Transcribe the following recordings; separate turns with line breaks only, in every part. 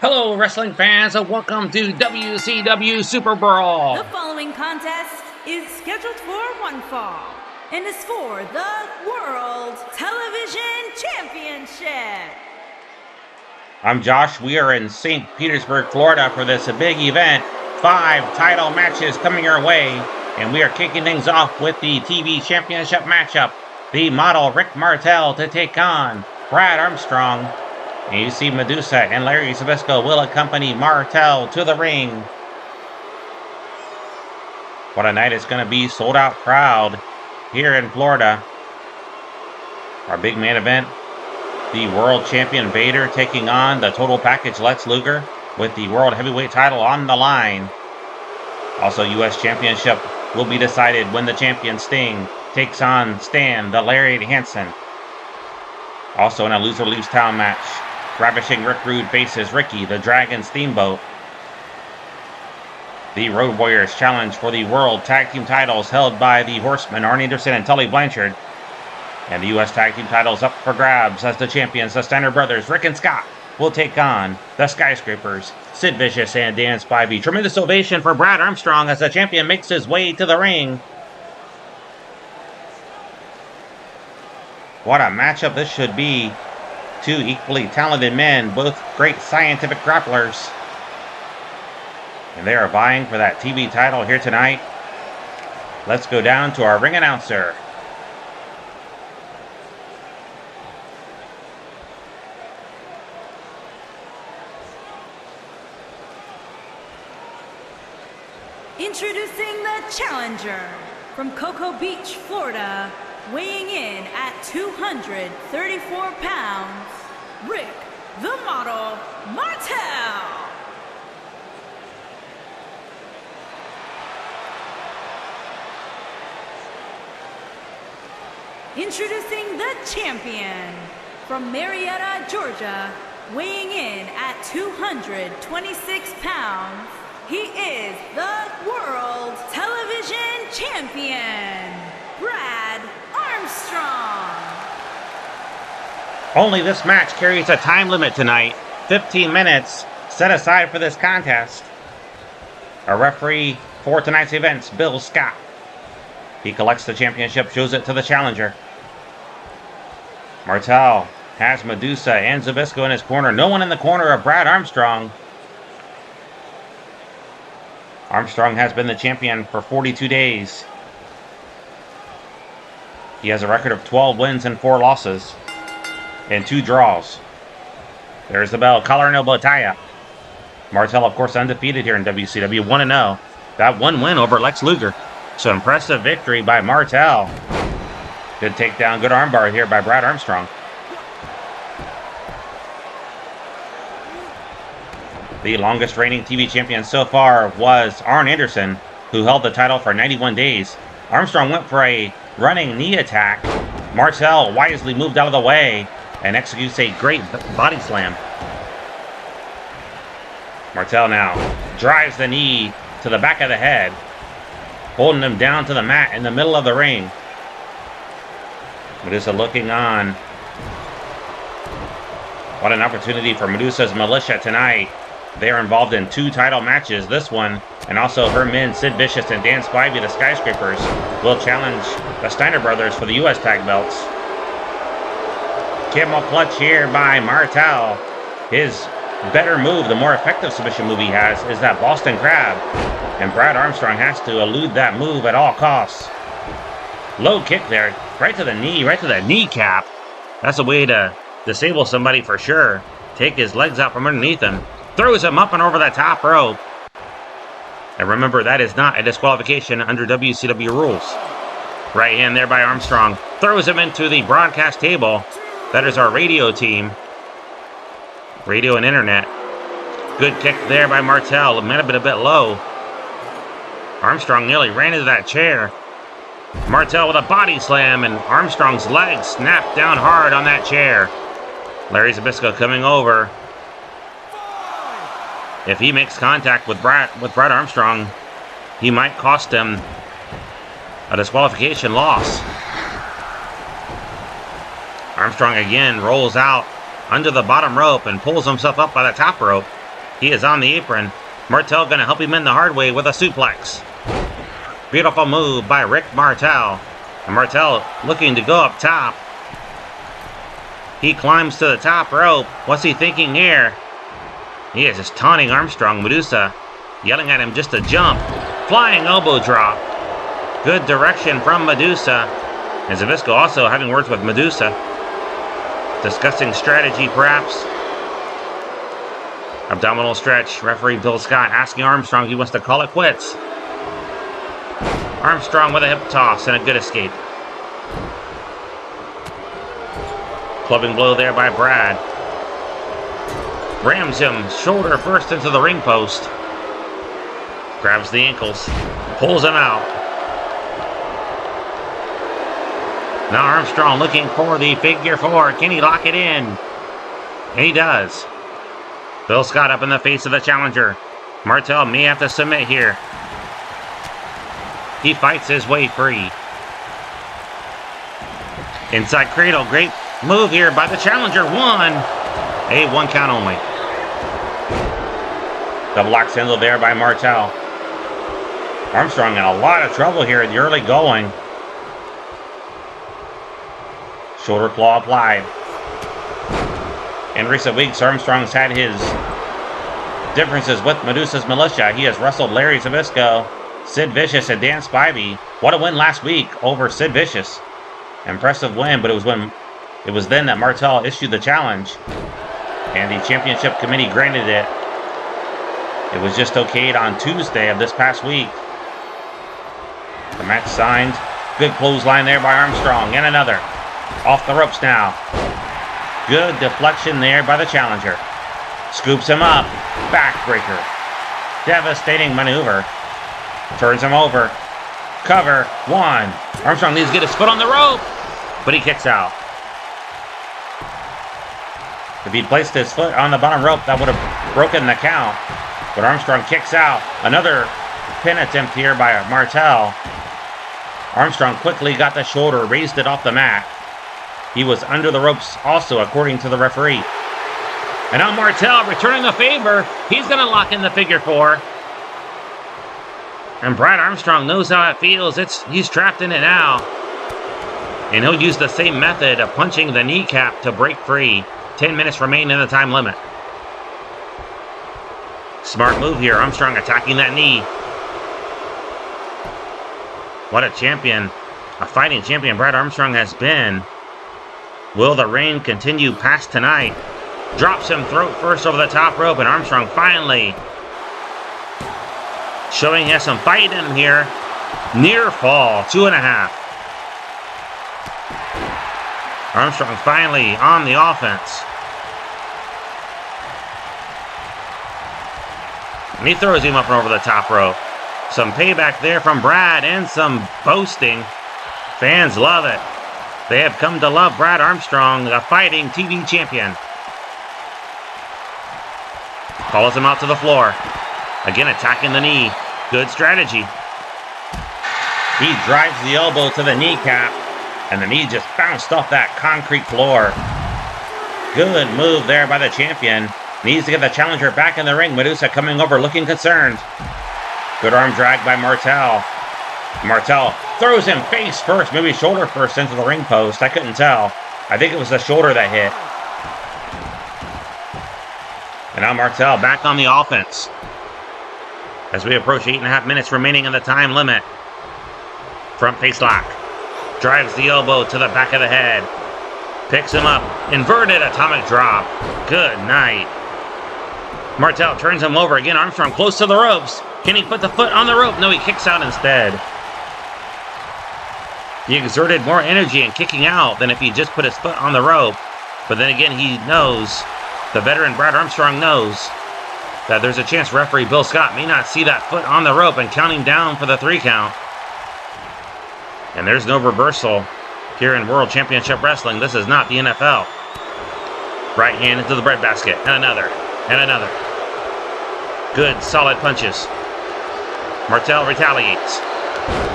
Hello, wrestling fans, and welcome to WCW Super Brawl.
The following contest is scheduled for one fall and is for the World Television Championship.
I'm Josh. We are in St. Petersburg, Florida for this big event. 5 title matches coming your way, and we are kicking things off with the TV Championship matchup. The model Rick Martel to take on Brad Armstrong. And you see Medusa and Larry Zbyszko will accompany Martel to the ring. What a night it's going to be. Sold out crowd here in Florida. Our big main event, the world champion Vader taking on the total package Lex Luger with the world heavyweight title on the line. Also, U.S. championship will be decided when the champion Sting takes on Stan, the Lariat Hansen. Also in a loser leaves town match, Ravishing Rick Rude faces Ricky, the Dragon Steamboat. The Road Warriors challenge for the World Tag Team titles held by the Horsemen, Arn Anderson and Tully Blanchard. And the U.S. Tag Team titles up for grabs as the champions, the Steiner brothers, Rick and Scott, will take on the Skyscrapers, Sid Vicious and Dan Spivey. Tremendous ovation for Brad Armstrong as the champion makes his way to the ring. What a matchup this should be. 2 equally talented men, both great scientific grapplers. And they are vying for that TV title here tonight. Let's go down to our ring announcer.
Introducing the challenger from Cocoa Beach, Florida, weighing in at 234 pounds, Rick the Model Martel. Introducing the champion from Marietta, Georgia, weighing in at 226 pounds, he is the World Television Champion, Brad Armstrong.
Only this match carries a time limit tonight. 15 minutes set aside for this contest. Our referee for tonight's events, Bill Scott. He collects the championship, shows it to the challenger. Martel has Medusa and Zbyszko in his corner. No one in the corner of Brad Armstrong. Armstrong has been the champion for 42 days. He has a record of 12 wins and 4 losses and 2 draws. There's the bell. Collar and elbow tie-up. Martel, of course, undefeated here in WCW, 1-0. That one win over Lex Luger. So impressive victory by Martel. Good takedown, good armbar here by Brad Armstrong. The longest reigning TV champion so far was Arn Anderson, who held the title for 91 days. Armstrong went for a running knee attack. Martel wisely moved out of the way and executes a great body slam. Martel now drives the knee to the back of the head, holding him down to the mat in the middle of the ring. Medusa looking on. What an opportunity for Medusa's militia tonight. They are involved in 2 title matches. This one, and also her men, Sid Vicious and Dan Spivey, the Skyscrapers, will challenge the Steiner brothers for the U.S. tag belts. Camel clutch here by Martel. His better move, the more effective submission move he has, is that Boston Crab. And Brad Armstrong has to elude that move at all costs. Low kick there, right to the knee, right to the kneecap. That's a way to disable somebody for sure. Take his legs out from underneath him. Throws him up and over that top rope. And remember, that is not a disqualification under WCW rules. Right hand there by Armstrong. Throws him into the broadcast table. That is our radio team. Radio and internet. Good kick there by Martel. It might have been a bit low. Armstrong nearly ran into that chair. Martel with a body slam, and Armstrong's legs snapped down hard on that chair. Larry Zbyszko coming over. If he makes contact with Brad Armstrong, he might cost him a disqualification loss. Armstrong again rolls out under the bottom rope and pulls himself up by the top rope. He is on the apron. Martel going to help him in the hard way with a suplex. Beautiful move by Rick Martel. And Martel looking to go up top. He climbs to the top rope. What's he thinking here? He is just taunting Armstrong. Medusa yelling at him just to jump. Flying elbow drop. Good direction from Medusa. And Zbyszko also having words with Medusa. Discussing strategy perhaps. Abdominal stretch. Referee Bill Scott asking Armstrong if he wants to call it quits. Armstrong with a hip toss and a good escape. Clubbing blow there by Brad. Rams him shoulder first into the ring post. Grabs the ankles. Pulls him out. Now Armstrong looking for the figure four. Can he lock it in? And he does. Bill Scott up in the face of the challenger. Martel may have to submit here. He fights his way free. Inside cradle. Great move here by the challenger. A one count only. Double axe handle there by Martel. Armstrong in a lot of trouble here in the early going. Shoulder claw applied. In recent weeks, Armstrong's had his differences with Medusa's Militia. He has wrestled Larry Zbyszko, Sid Vicious, and Dan Spivey. What a win last week over Sid Vicious. Impressive win, but it was then that Martel issued the challenge. And the championship committee granted it. It was just okayed on Tuesday of this past week. The match signed. Good clothesline there by Armstrong. And another. Off the ropes now. Good deflection there by the challenger. Scoops him up. Backbreaker. Devastating maneuver. Turns him over. Cover. One. Armstrong needs to get his foot on the rope. But he kicks out. If he'd placed his foot on the bottom rope, that would have broken the count. But Armstrong kicks out. Another pin attempt here by Martel. Armstrong quickly got the shoulder, raised it off the mat. He was under the ropes also, according to the referee. And now Martel returning the favor. He's going to lock in the figure four. And Brad Armstrong knows how it feels. He's trapped in it now. And he'll use the same method of punching the kneecap to break free. 10 minutes remain in the time limit. Smart move here. Armstrong attacking that knee. What a champion. A fighting champion Brad Armstrong has been. Will the reign continue past tonight? Drops him throat first over the top rope, and Armstrong finally showing he has some fight in him here. Near fall. 2.5. Armstrong finally on the offense. And he throws him up and over the top rope. Some payback there from Brad and some boasting. Fans love it. They have come to love Brad Armstrong, the fighting TV champion. Calls him out to the floor. Again attacking the knee. Good strategy. He drives the elbow to the kneecap. And the knee just bounced off that concrete floor. Good move there by the champion. Needs to get the challenger back in the ring. Medusa coming over looking concerned. Good arm drag by Martel. Martel throws him face first, maybe shoulder first into the ring post. I couldn't tell. I think it was the shoulder that hit. And now Martel back on the offense. As we approach 8.5 minutes remaining in the time limit. Front face lock. Drives the elbow to the back of the head. Picks him up. Inverted atomic drop. Good night. Martel turns him over again. Armstrong close to the ropes. Can he put the foot on the rope? No, he kicks out instead. He exerted more energy in kicking out than if he just put his foot on the rope. But then again, he knows, the veteran Brad Armstrong knows, that there's a chance referee Bill Scott may not see that foot on the rope and counting down for the 3 count. And there's no reversal here in World Championship Wrestling. This is not the NFL. Right hand into the breadbasket. And another. And another. Good, solid punches. Martel retaliates.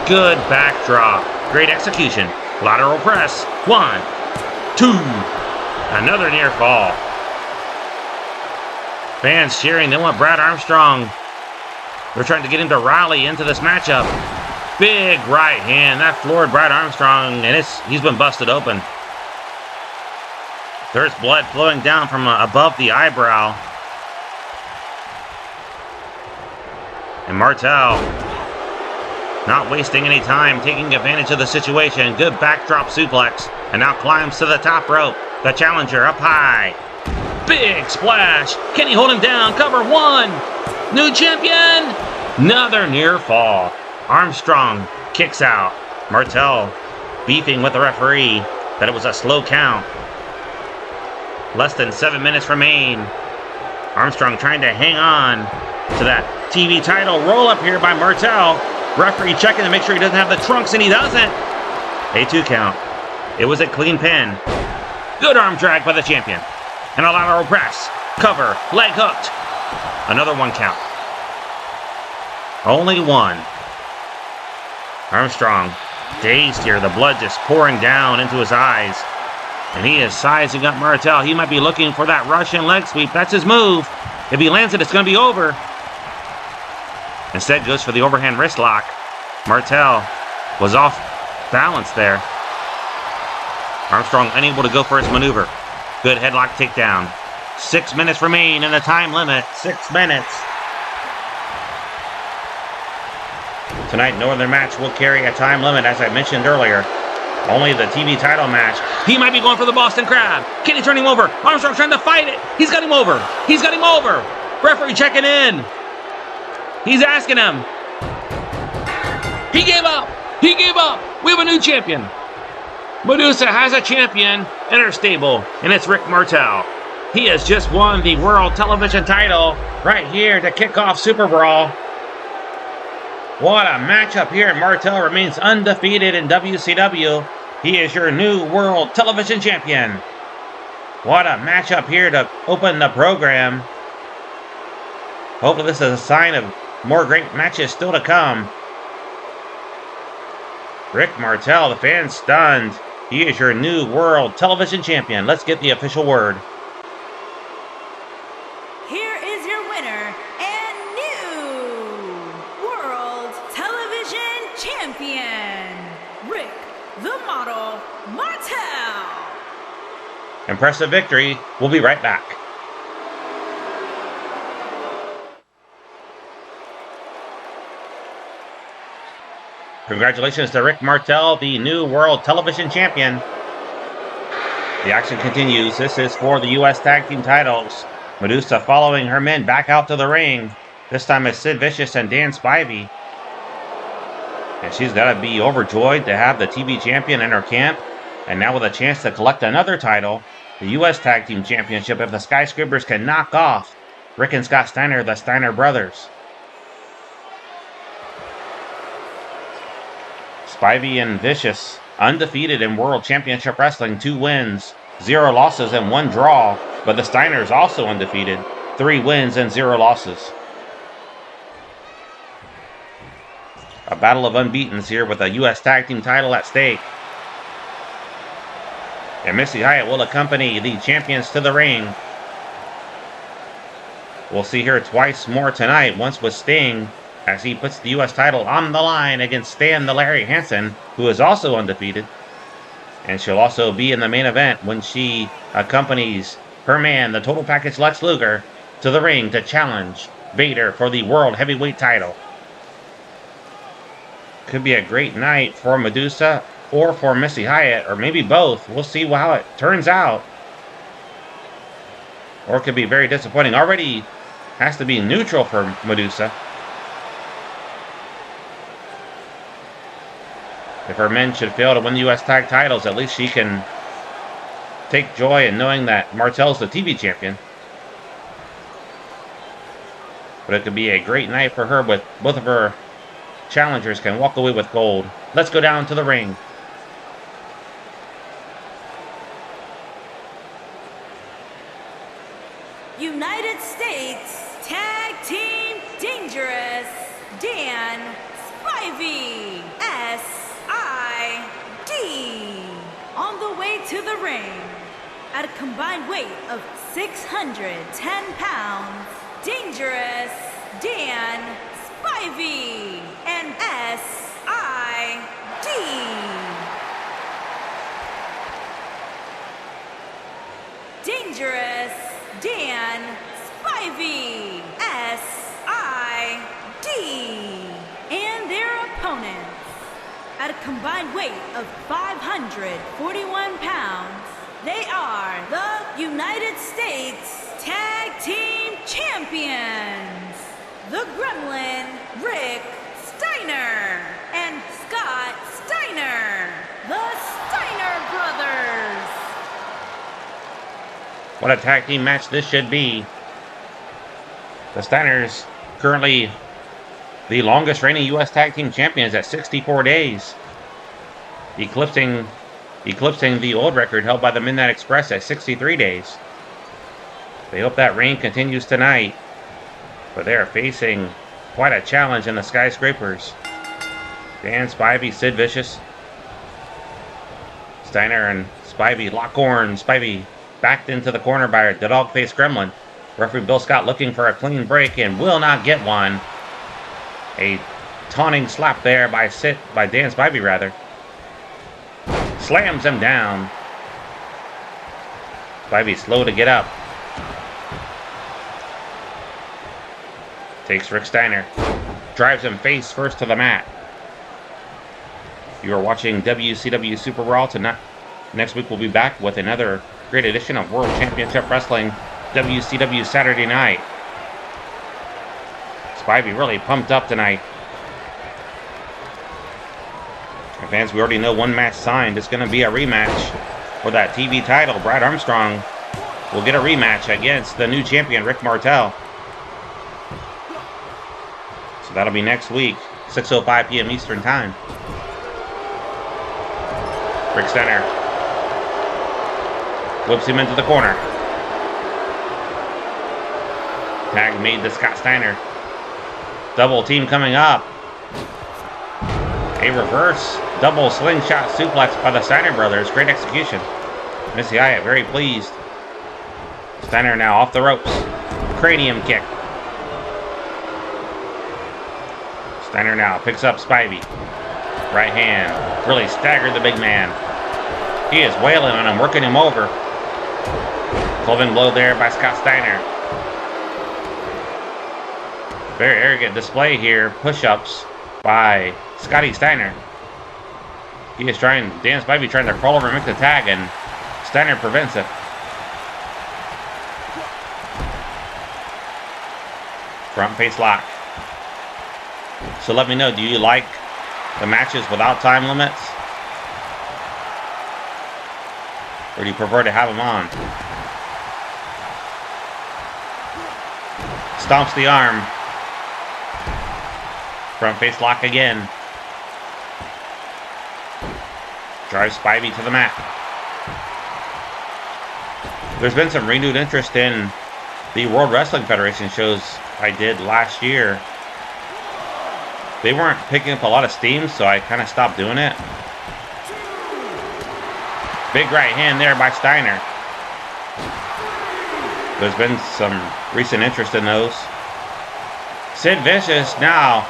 Good backdrop. Great execution. Lateral press. 1, 2. Another near fall. Fans cheering. They want Brad Armstrong. They're trying to get him to rally into this matchup. Big right hand. That floored Brad Armstrong, and he's been busted open. There's blood flowing down from above the eyebrow. And Martel, not wasting any time, taking advantage of the situation. Good backdrop suplex, and now climbs to the top rope. The challenger up high. Big splash. Can he hold him down? Cover one. New champion. Another near fall. Armstrong kicks out. Martel beefing with the referee that it was a slow count. Less than 7 minutes remain. Armstrong trying to hang on to that TV title. Roll up here by Martel. Referee checking to make sure he doesn't have the trunks, and he doesn't. A 2 count. It was a clean pin. Good arm drag by the champion. And a lateral press. Cover. Leg hooked. Another 1 count. Only 1. Armstrong dazed here. The blood just pouring down into his eyes. And he is sizing up Martel. He might be looking for that Russian leg sweep. That's his move. If he lands it, it's going to be over. Instead, goes for the overhand wrist lock. Martel was off balance there. Armstrong unable to go for his maneuver. Good headlock takedown. 6 minutes remain in the time limit. 6 minutes. Tonight, no other match will carry a time limit, as I mentioned earlier. Only the TV title match. He might be going for the Boston Crab. Can he turn him over? Armstrong trying to fight it. He's got him over. He's got him over. Referee checking in. He's asking him. He gave up. He gave up. We have a new champion. Medusa has a champion in her stable, and it's Rick Martel. He has just won the World Television title right here to kick off Super Brawl. What a matchup here. Martel remains undefeated in WCW. He is your new World Television Champion. What a matchup here to open the program. Hopefully this is a sign of more great matches still to come. Rick Martel, the fans stunned. He is your new World Television Champion. Let's get the official word.
Here is your winner and new World Television Champion, Rick the Model Martel.
Impressive victory. We'll be right back. Congratulations to Rick Martel, the new World Television Champion. The action continues. This is for the U.S. Tag Team titles. Medusa following her men back out to the ring. This time it's Sid Vicious and Dan Spivey. And she's got to be overjoyed to have the TV champion in her camp. And now with a chance to collect another title, the U.S. Tag Team Championship, if the Skyscrapers can knock off Rick and Scott Steiner, the Steiner brothers. Spivey and Vicious, undefeated in World Championship Wrestling, 2 wins, 0 losses, and 1 draw. But the Steiners also undefeated, 3 wins and 0 losses. A battle of unbeatens here with a U.S. Tag Team title at stake. And Missy Hyatt will accompany the champions to the ring. We'll see her twice more tonight, once with Sting, as he puts the U.S. title on the line against Stan the Larry Hansen, who is also undefeated. And she'll also be in the main event when she accompanies her man, the Total Package Lex Luger, to the ring to challenge Vader for the World Heavyweight title. Could be a great night for Medusa or for Missy Hyatt, or maybe both. We'll see how it turns out. Or it could be very disappointing. Already has to be neutral for Medusa. If her men should fail to win the U.S. Tag titles, at least she can take joy in knowing that Martel's the TV champion. But it could be a great night for her with both of her challengers can walk away with gold. Let's go down to the ring.
United States Tag Team Dangerous, Dan Spivey, S.I.D. On the way to the ring, at a combined weight of 610 pounds, Dangerous Dan Spivey and S.I.D. Dangerous Dan Spivey, S.I.D. And their opponents, at a combined weight of 541 pounds, they are the United States Tag Team Champions, the Gremlin Rick Steiner and Scott Steiner, the Steiner Brothers.
What a tag team match this should be. The Steiners currently the longest reigning U.S. Tag Team Champions at 64 days, eclipsing the old record held by the Midnight Express at 63 days. They hope that reign continues tonight, but they are facing quite a challenge in the Skyscrapers. Dan Spivey, Sid Vicious, Steiner and Spivey lock horns. Spivey backed into the corner by the dog-faced gremlin. Referee Bill Scott looking for a clean break and will not get one. A taunting slap there by Dan Spivey rather. Slams him down. Spivey slow to get up. Takes Rick Steiner. Drives him face first to the mat. You are watching WCW Super Brawl tonight. Next week we'll be back with another great edition of World Championship Wrestling WCW Saturday Night. Spivey really pumped up tonight. And fans, we already know one match signed. It's going to be a rematch for that TV title. Brad Armstrong will get a rematch against the new champion, Rick Martel. So that'll be next week, 6:05 p.m. Eastern Time. Rick Steiner whips him into the corner. Tag made to Scott Steiner. Double team coming up. A reverse double slingshot suplex by the Steiner brothers. Great execution. Missy Hyatt very pleased. Steiner now off the ropes. Cranium kick. Steiner now picks up Spivey. Right hand. Really staggered the big man. He is wailing on him, working him over. Cloven blow there by Scott Steiner. Very arrogant display here. Push-ups by Scotty Steiner. He is Dan Spivey trying to crawl over and make the tag, and Steiner prevents it. Front face lock. So let me know, do you like the matches without time limits? Or do you prefer to have them on? Stomps the arm. Front face lock again. Drives Spivey to the mat. There's been some renewed interest in the World Wrestling Federation shows I did last year. They weren't picking up a lot of steam, so I kind of stopped doing it. Big right hand there by Steiner. There's been some recent interest in those. Sid Vicious now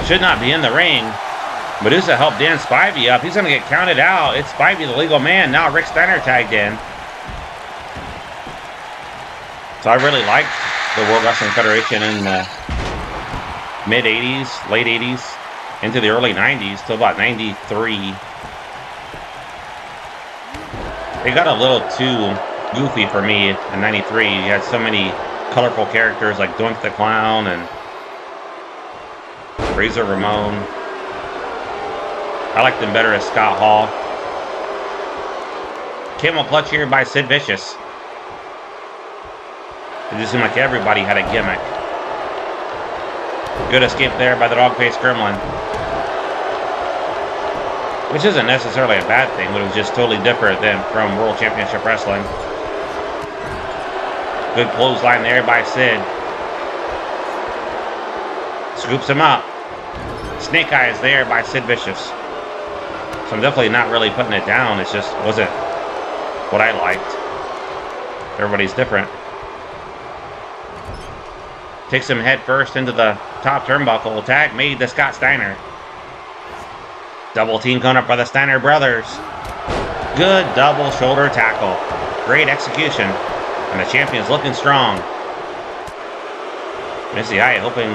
should not be in the ring. Medusa helped Dan Spivey up. He's going to get counted out. It's Spivey, the legal man. Now Rick Steiner tagged in. So I really liked the World Wrestling Federation in the mid-'80s, late 80s, into the early 90s, till about 93. It got a little too goofy for me in 93. You had so many colorful characters like Doink the Clown and Razor Ramon. I liked them better as Scott Hall. Camel clutch here by Sid Vicious. It just seemed like everybody had a gimmick. Good escape there by the dog-faced gremlin. Which isn't necessarily a bad thing, but it was just totally different than from World Championship Wrestling. Good clothesline there by Sid. Scoops him up. Snake Eyes there by Sid Vicious. So I'm definitely not really putting it down. It just wasn't what I liked. Everybody's different. Takes him head first into the top turnbuckle. Tag made to Scott Steiner. Double team coming up by the Steiner brothers. Good double shoulder tackle. Great execution. And the champion's looking strong. Missy Hyatt hoping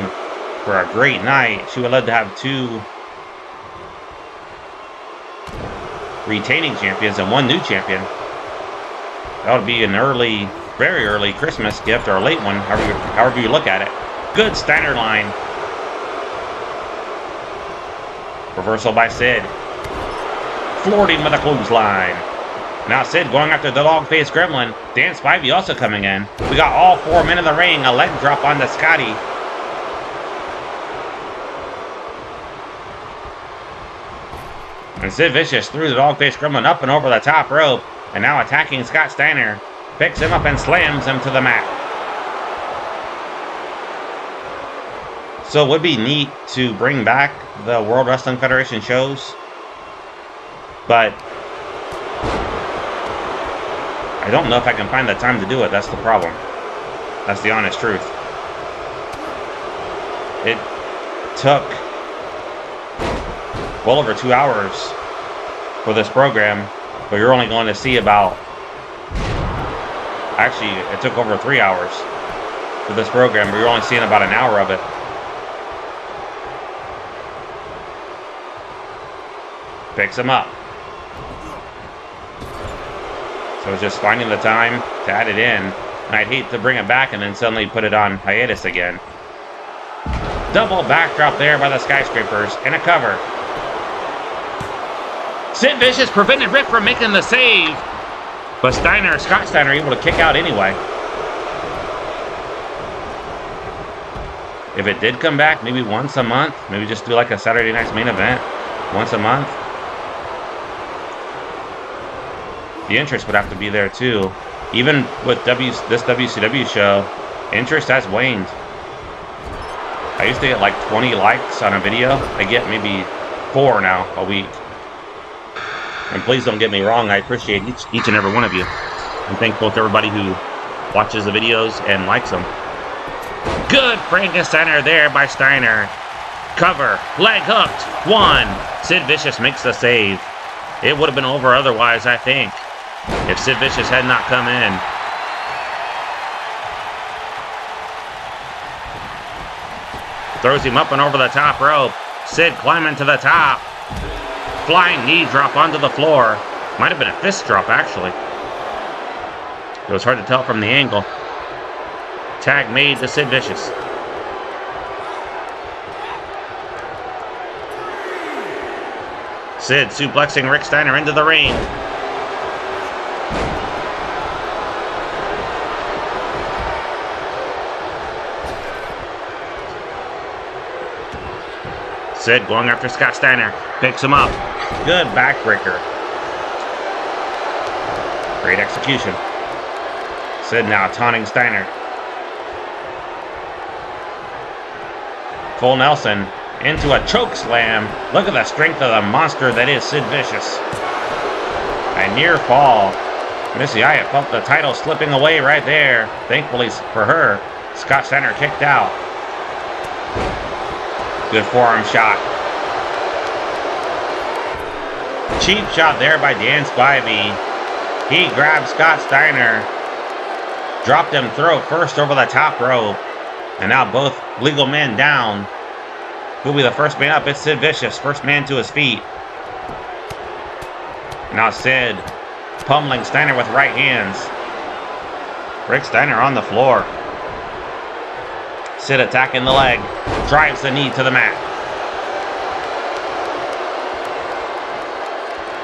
for a great night. She would love to have 2 retaining champions and 1 new champion. That would be an early, very early Christmas gift, or a late one, however you look at it. Good Steiner line. Reversal by Sid. Floored him with a clothesline. Now Sid going after the dog-faced gremlin. Dan Spivey also coming in. We got all 4 men in the ring. A leg drop onto Scotty. And Sid Vicious threw the dog-faced gremlin up and over the top rope. And now attacking Scott Steiner. Picks him up and slams him to the mat. So it would be neat to bring back the World Wrestling Federation shows. But I don't know if I can find the time to do it. That's the problem. That's the honest truth. It took well over 2 hours for this program, but you're only going to see about... Actually, it took over 3 hours for this program, but you're only seeing about an hour of it. Picks him up. So it's just finding the time to add it in. And I'd hate to bring it back and then suddenly put it on hiatus again. Double backdrop there by the Skyscrapers and a cover. Sid Vicious prevented Rick from making the save. But Scott Steiner able to kick out anyway. If it did come back, maybe once a month. Maybe just do like a Saturday night's main event. Once a month. The interest would have to be there too. Even with this WCW show, interest has waned. I used to get like 20 likes on a video. I get maybe 4 now a week. And please don't get me wrong, I appreciate each and every one of you. I'm thankful to everybody who watches the videos and likes them. Good Frankensteiner there by Steiner. Cover, leg hooked, 1. Sid Vicious makes the save. It would have been over otherwise, I think, if Sid Vicious had not come in. Throws him up and over the top rope. Sid climbing to the top. Flying knee drop onto the floor. Might have been a fist drop, actually. It was hard to tell from the angle. Tag made to Sid Vicious. Sid suplexing Rick Steiner into the ring. Sid going after Scott Steiner. Picks him up. Good backbreaker. Great execution. Sid now taunting Steiner. Full Nelson into a choke slam. Look at the strength of the monster that is Sid Vicious. A near fall. Missy Hyatt felt the title slipping away right there. Thankfully for her, Scott Steiner kicked out. Good forearm shot. Cheap shot there by Dan Spivey. He grabbed Scott Steiner. Dropped him throat first over the top rope. And now both legal men down. Who'll be the first man up? It's Sid Vicious. First man to his feet. Now Sid pummeling Steiner with right hands. Rick Steiner on the floor. Sid attacking the leg. Drives the knee to the mat.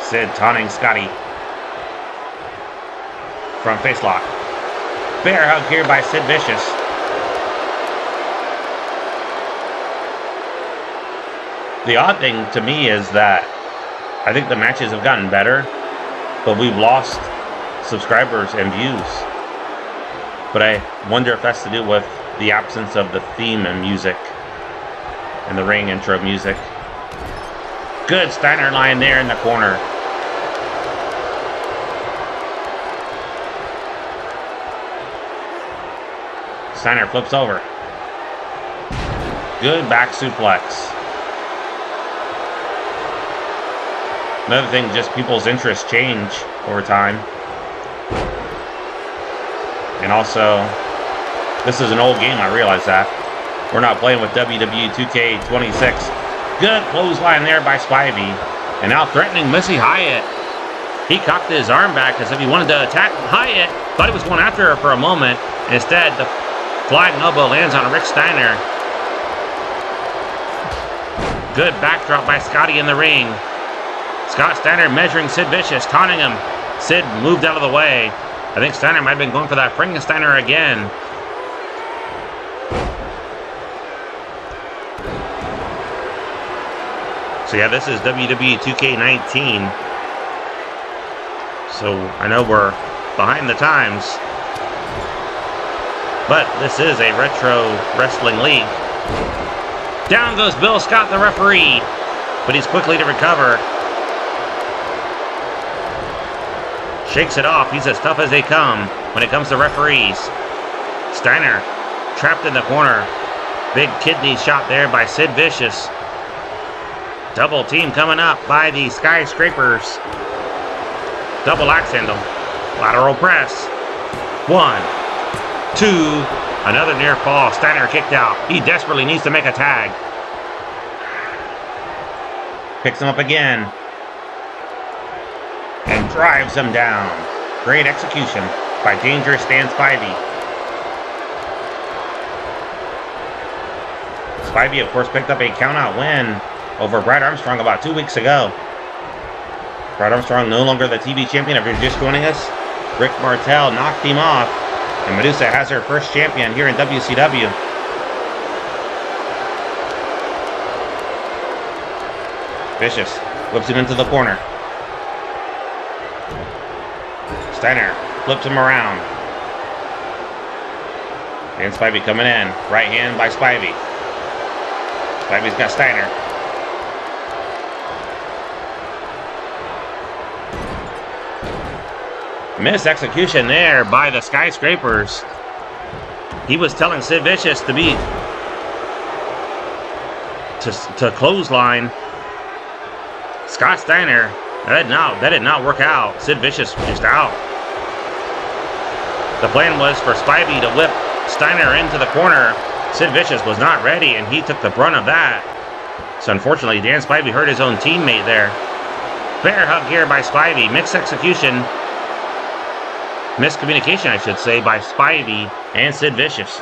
Sid taunting Scotty. Front face lock. Bear hug here by Sid Vicious. The odd thing to me is that I think the matches have gotten better, but we've lost subscribers and views. But I wonder if that's to do with the absence of the theme and music and the ring intro music. Good Steiner line there in the corner. Steiner flips over. Good back suplex. Another thing, just people's interests change over time. And also, this is an old game, I realize that. We're not playing with WWE 2K26. Good clothesline there by Spivey. And now threatening Missy Hyatt. He cocked his arm back as if he wanted to attack Hyatt. Thought he was going after her for a moment. Instead, the flying elbow lands on Rick Steiner. Good backdrop by Scotty in the ring. Scott Steiner measuring Sid Vicious, taunting him. Sid moved out of the way. I think Steiner might have been going for that Frankensteiner again. So yeah, this is WWE 2K19. So I know we're behind the times, but this is a retro wrestling league. Down goes Bill Scott, the referee, but he's quickly to recover. Shakes it off. He's as tough as they come when it comes to referees. Steiner trapped in the corner. Big kidney shot there by Sid Vicious. Double team coming up by the Skyscrapers. Double axe handle. Lateral press. 1, 2. Another near fall. Steiner kicked out. He desperately needs to make a tag. Picks him up again. And drives him down. Great execution by Dangerous Dan Spivey. Spivey, of course, picked up a countout win over Brad Armstrong about 2 weeks ago. Brad Armstrong no longer the TV champion. If you're just joining us, Rick Martel knocked him off. And Medusa has her first champion here in WCW. Vicious whips it into the corner. Steiner flips him around. Dan Spivey coming in. Right hand by Spivey. Spivey's got Steiner. Missed execution there by the Skyscrapers. He was telling Sid Vicious to be to clothesline Scott Steiner. That did not work out. Sid Vicious just out. The plan was for Spivey to whip Steiner into the corner. Sid Vicious was not ready, and he took the brunt of that. So unfortunately, Dan Spivey hurt his own teammate there. Bear hug here by Spivey. Mixed execution. Miscommunication, I should say, by Spivey and Sid Vicious.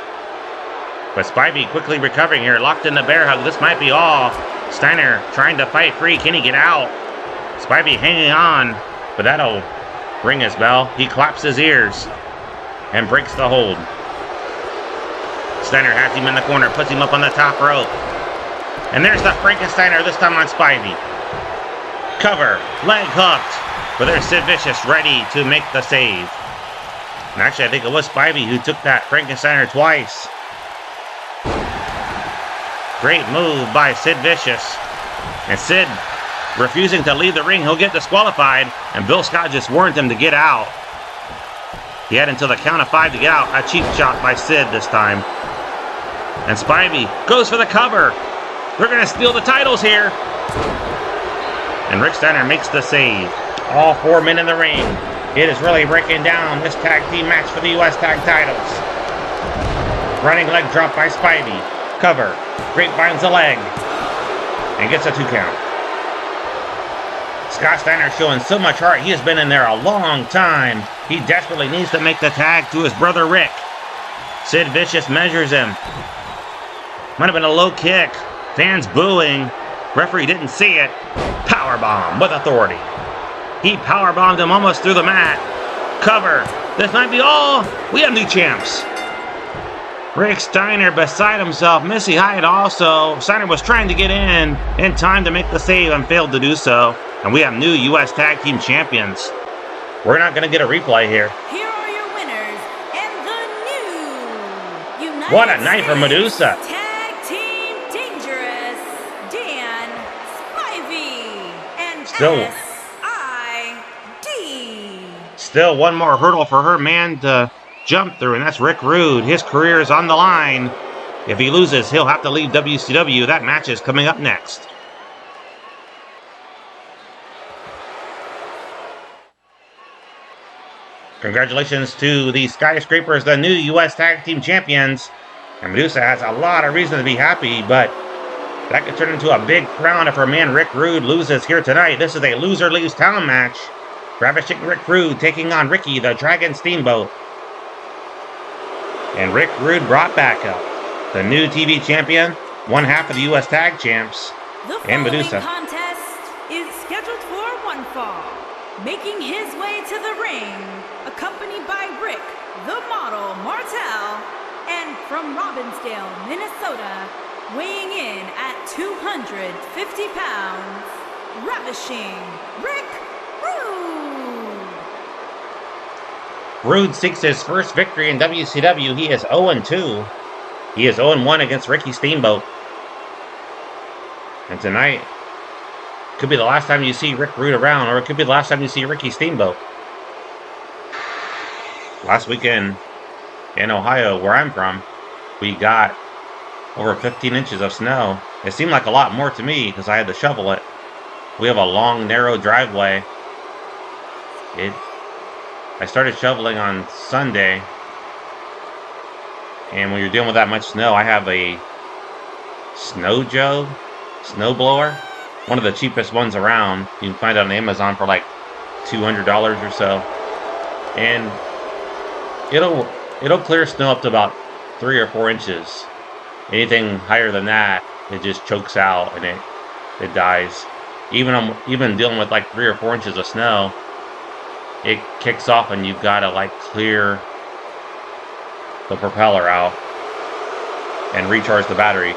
But Spivey quickly recovering here. Locked in the bear hug. This might be all. Steiner trying to fight free. Can he get out? Spivey hanging on. But that'll ring his bell. He claps his ears and breaks the hold. Steiner has him in the corner. Puts him up on the top rope. And there's the Frankensteiner, this time on Spivey. Cover. Leg hooked. But there's Sid Vicious ready to make the save. And actually, I think it was Spivey who took that Frankensteiner twice. Great move by Sid Vicious. And Sid refusing to leave the ring. He'll get disqualified. And Bill Scott just warned him to get out. He had until the count of 5 to get out. A cheap shot by Sid this time. And Spivey goes for the cover. They're going to steal the titles here. And Rick Steiner makes the save. All 4 men in the ring. It is really breaking down this tag team match for the U.S. tag titles. Running leg drop by Spivey. Cover. Grapevines the leg. And gets a 2 count. Scott Steiner showing so much heart. He has been in there a long time. He desperately needs to make the tag to his brother Rick. Sid Vicious measures him. Might have been a low kick. Fans booing. Referee didn't see it. Powerbomb with authority. He powerbombed him almost through the mat. Cover. This might be all. We have new champs. Rick Steiner beside himself. Missy Hyatt also. Steiner was trying to get in time to make the save and failed to do so. And we have new U.S. Tag Team Champions. We're not going to get a replay here.
Here are your winners and the new United
What a night for Medusa.
Tag Team Dangerous Dan Spivey
Still, still one more hurdle for her man to jump through, and that's Rick Rude. His career is on the line. If he loses, he'll have to leave WCW. That match is coming up next. Congratulations to the Skyscrapers, the new U.S. Tag Team Champions. And Medusa has a lot of reason to be happy, but that could turn into a big crown if her man Rick Rude loses here tonight. This is a loser leaves town match. Ravishing Rick Rude taking on Ricky the Dragon Steamboat. And Rick Rude brought back up the new TV champion, one half of the U.S. Tag Champs, and Medusa.
The contest is scheduled for one fall. Making his way to the ring, accompanied by Rick, the model Martel, and from Robbinsdale, Minnesota, weighing in at 250 pounds, Ravishing Rick Rude.
Rude seeks his first victory in WCW. He is 0-2. He is 0-1 against Ricky Steamboat. And tonight could be the last time you see Rick Rude around, or it could be the last time you see Ricky Steamboat. Last weekend in Ohio, where I'm from, we got over 15 inches of snow. It seemed like a lot more to me because I had to shovel it. We have a long, narrow driveway. I started shoveling on Sunday, and when you're dealing with that much snow, I have a snow blower, one of the cheapest ones around. You can find it on Amazon for like $200 or so, and it'll clear snow up to about 3 or 4 inches. Anything higher than that, it just chokes out and it dies. Even dealing with like 3 or 4 inches of snow, it kicks off and you've got to like clear the propeller out and recharge the battery.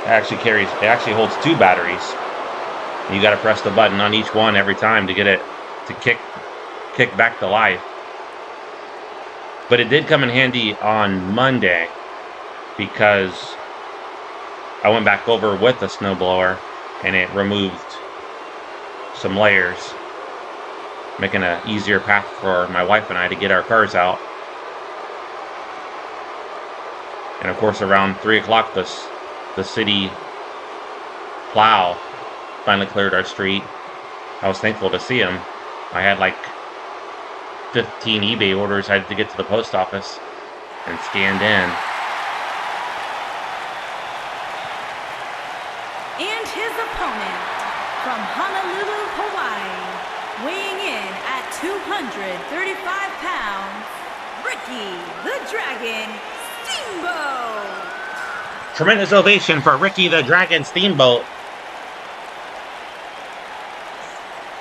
It actually holds 2 batteries. You got to press the button on each one every time to get it to kick back to life. But it did come in handy on Monday because I went back over with the snowblower and it removed some layers, making an easier path for my wife and I to get our cars out. And of course, around 3 o'clock, the city plow finally cleared our street. I was thankful to see him. I had like 15 eBay orders I had to get to the post office and scanned in.
And his opponent from Honolulu, Hawaii, weighing in at 235 pounds, Ricky the Dragon Steamboat.
Tremendous ovation for Ricky the Dragon Steamboat.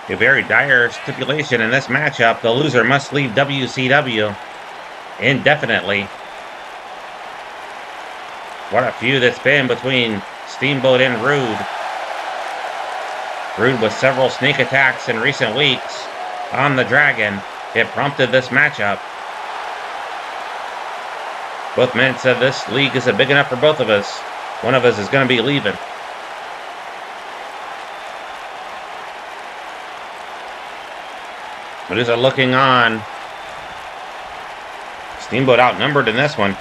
A very dire stipulation in this matchup. The loser must leave WCW indefinitely. What a feud it's been between Steamboat and Rude. Rude with several sneak attacks in recent weeks on the Dragon. It prompted this matchup. Both men said this league isn't big enough for both of us. One of us is going to be leaving. Medusa looking on. Steamboat outnumbered in this one.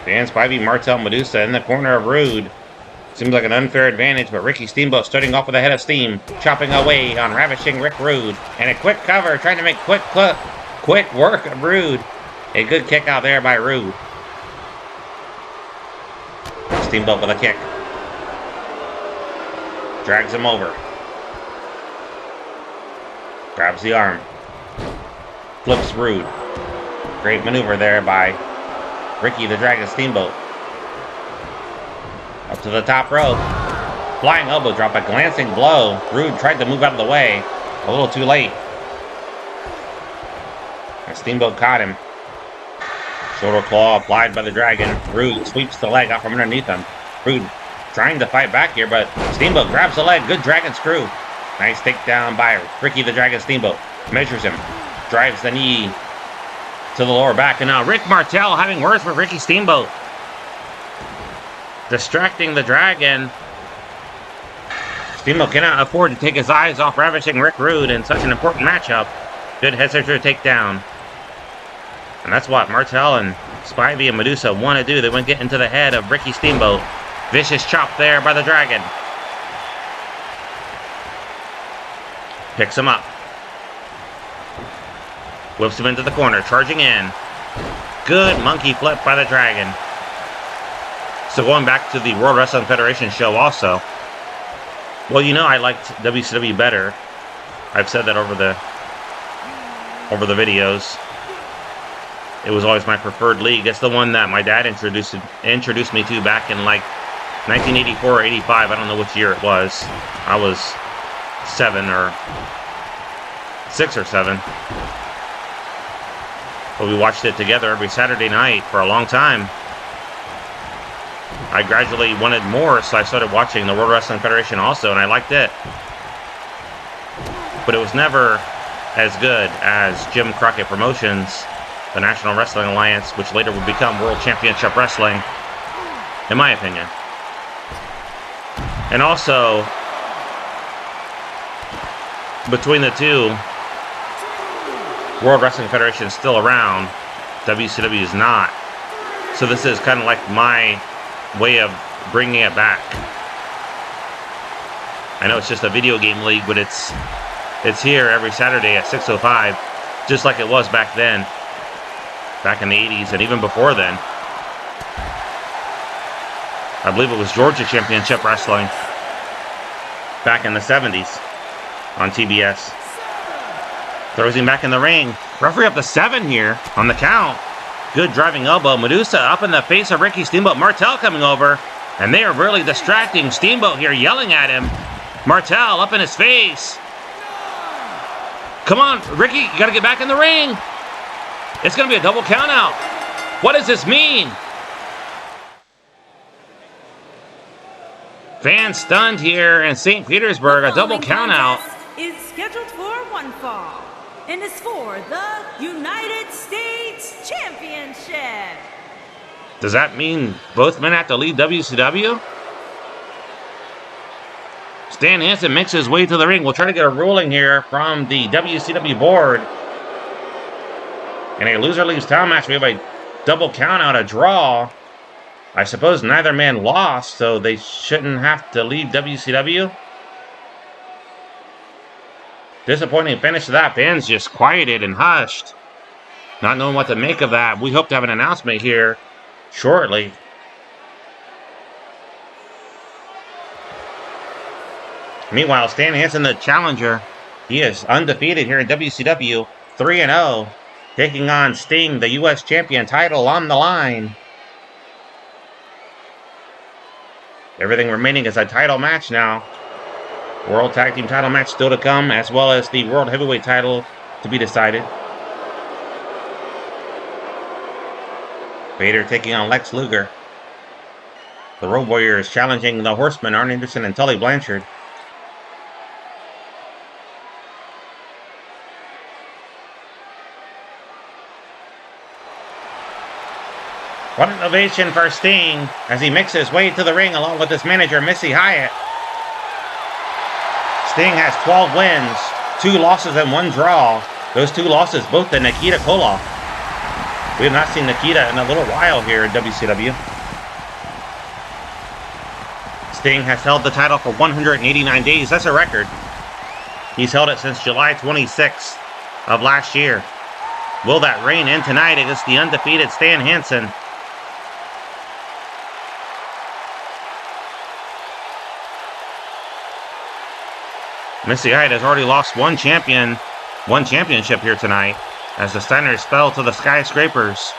Dan Spivey, Martel, Medusa in the corner of Rude. Seems like an unfair advantage, but Ricky Steamboat starting off with a head of steam, chopping away on Ravishing Rick Rude. And a quick cover, trying to make quick work of Rude. A good kick out there by Rude. Steamboat with a kick. Drags him over. Grabs the arm. Flips Rude. Great maneuver there by Ricky the Dragon Steamboat. Up to the top rope. Flying elbow drop, a glancing blow. Rude tried to move out of the way. A little too late. And Steamboat caught him. Shoulder claw applied by the Dragon. Rude sweeps the leg out from underneath him. Rude trying to fight back here, but Steamboat grabs the leg. Good Dragon screw. Nice takedown by Ricky the Dragon Steamboat. Measures him. Drives the knee to the lower back. And now Rick Martel having words with Ricky Steamboat. Distracting the Dragon. Steamboat cannot afford to take his eyes off ravishing Rick Rude in such an important matchup. Good head scissors takedown. And that's what Martel and Spivey and Medusa want to do. They want to get into the head of Ricky Steamboat. Vicious chop there by the Dragon. Picks him up. Whips him into the corner, charging in. Good monkey flip by the Dragon. So going back to the World Wrestling Federation show also. Well, you know I liked WCW better. I've said that over the videos. It was always my preferred league. It's the one that my dad introduced me to back in like 1984 or 85. I don't know which year it was. I was 6 or 7. But we watched it together every Saturday night for a long time. I gradually wanted more, so I started watching the World Wrestling Federation also, and I liked it. But it was never as good as Jim Crockett Promotions, the National Wrestling Alliance, which later would become World Championship Wrestling, in my opinion. And also, between the two, World Wrestling Federation is still around. WCW is not. So this is kind of like my way of bringing it back. I know it's just a video game league, but it's here every Saturday at 6:05, just like it was back then, back in the 80s, and even before then. I believe it was Georgia Championship Wrestling back in the 70s on TBS. Throws him back in the ring. Referee up to 7 here on the count. Good driving elbow. Medusa up in the face of Ricky Steamboat. Martel coming over. And they are really distracting Steamboat here, yelling at him. Martel up in his face. Come on, Ricky, you got to get back in the ring. It's going to be a double count out. What does this mean? Fans stunned here in St. Petersburg. A double count out
is scheduled for one fall and is for the United States Championship.
Does that mean both men have to leave WCW? Stan Hansen makes his way to the ring. We'll try to get a ruling here from the WCW board. In a loser leaves town match, we have a double count out, a draw. I suppose neither man lost, so they shouldn't have to leave WCW. Disappointing finish to that. Fans just quieted and hushed, not knowing what to make of that. We hope to have an announcement here shortly. Meanwhile, Stan Hansen, the challenger, he is undefeated here in WCW, 3-0, taking on Sting, the U.S. champion, title on the line. Everything remaining is a title match now. World Tag Team title match still to come, as well as the World Heavyweight title to be decided. Vader taking on Lex Luger. The Road Warriors challenging the Horsemen, Arn Anderson and Tully Blanchard. What an ovation for Sting as he makes his way to the ring along with his manager, Missy Hyatt. Sting has 12 wins, 2 losses and 1 draw. Those 2 losses both to Nikita Koloff. We have not seen Nikita in a little while here in WCW. Sting has held the title for 189 days. That's a record. He's held it since July 26th of last year. Will that reign end tonight against the undefeated Stan Hansen? Missy Hyatt has already lost one championship here tonight as the Steiners fell to the Skyscrapers.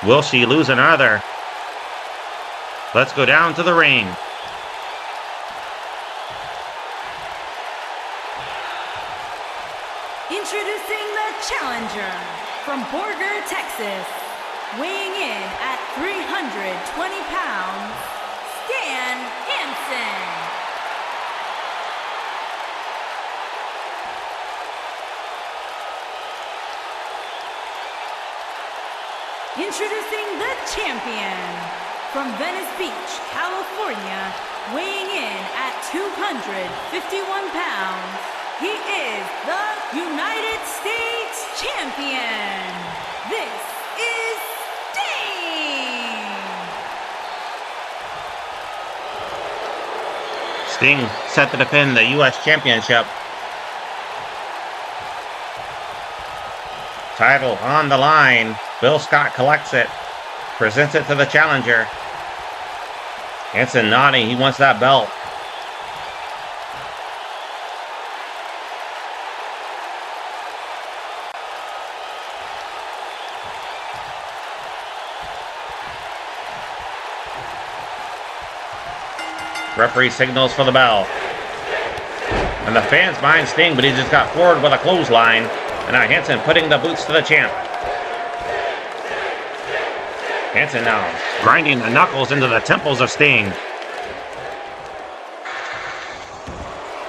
Will she lose another? Let's go down to the ring.
Introducing the challenger from Borger, Texas, weighing in at 320 pounds, Stan Hansen. Introducing the champion from Venice Beach, California, weighing in at 251 pounds, he is the United States Champion. This is Sting!
Sting set to defend the U.S. Championship. Title on the line. Bill Scott collects it. Presents it to the challenger. Hansen nodding. He wants that belt. Referee signals for the bell. And the fans behind Sting, but he just got forward with a clothesline. And now Hansen putting the boots to the champ. Hansen now grinding the knuckles into the temples of Sting.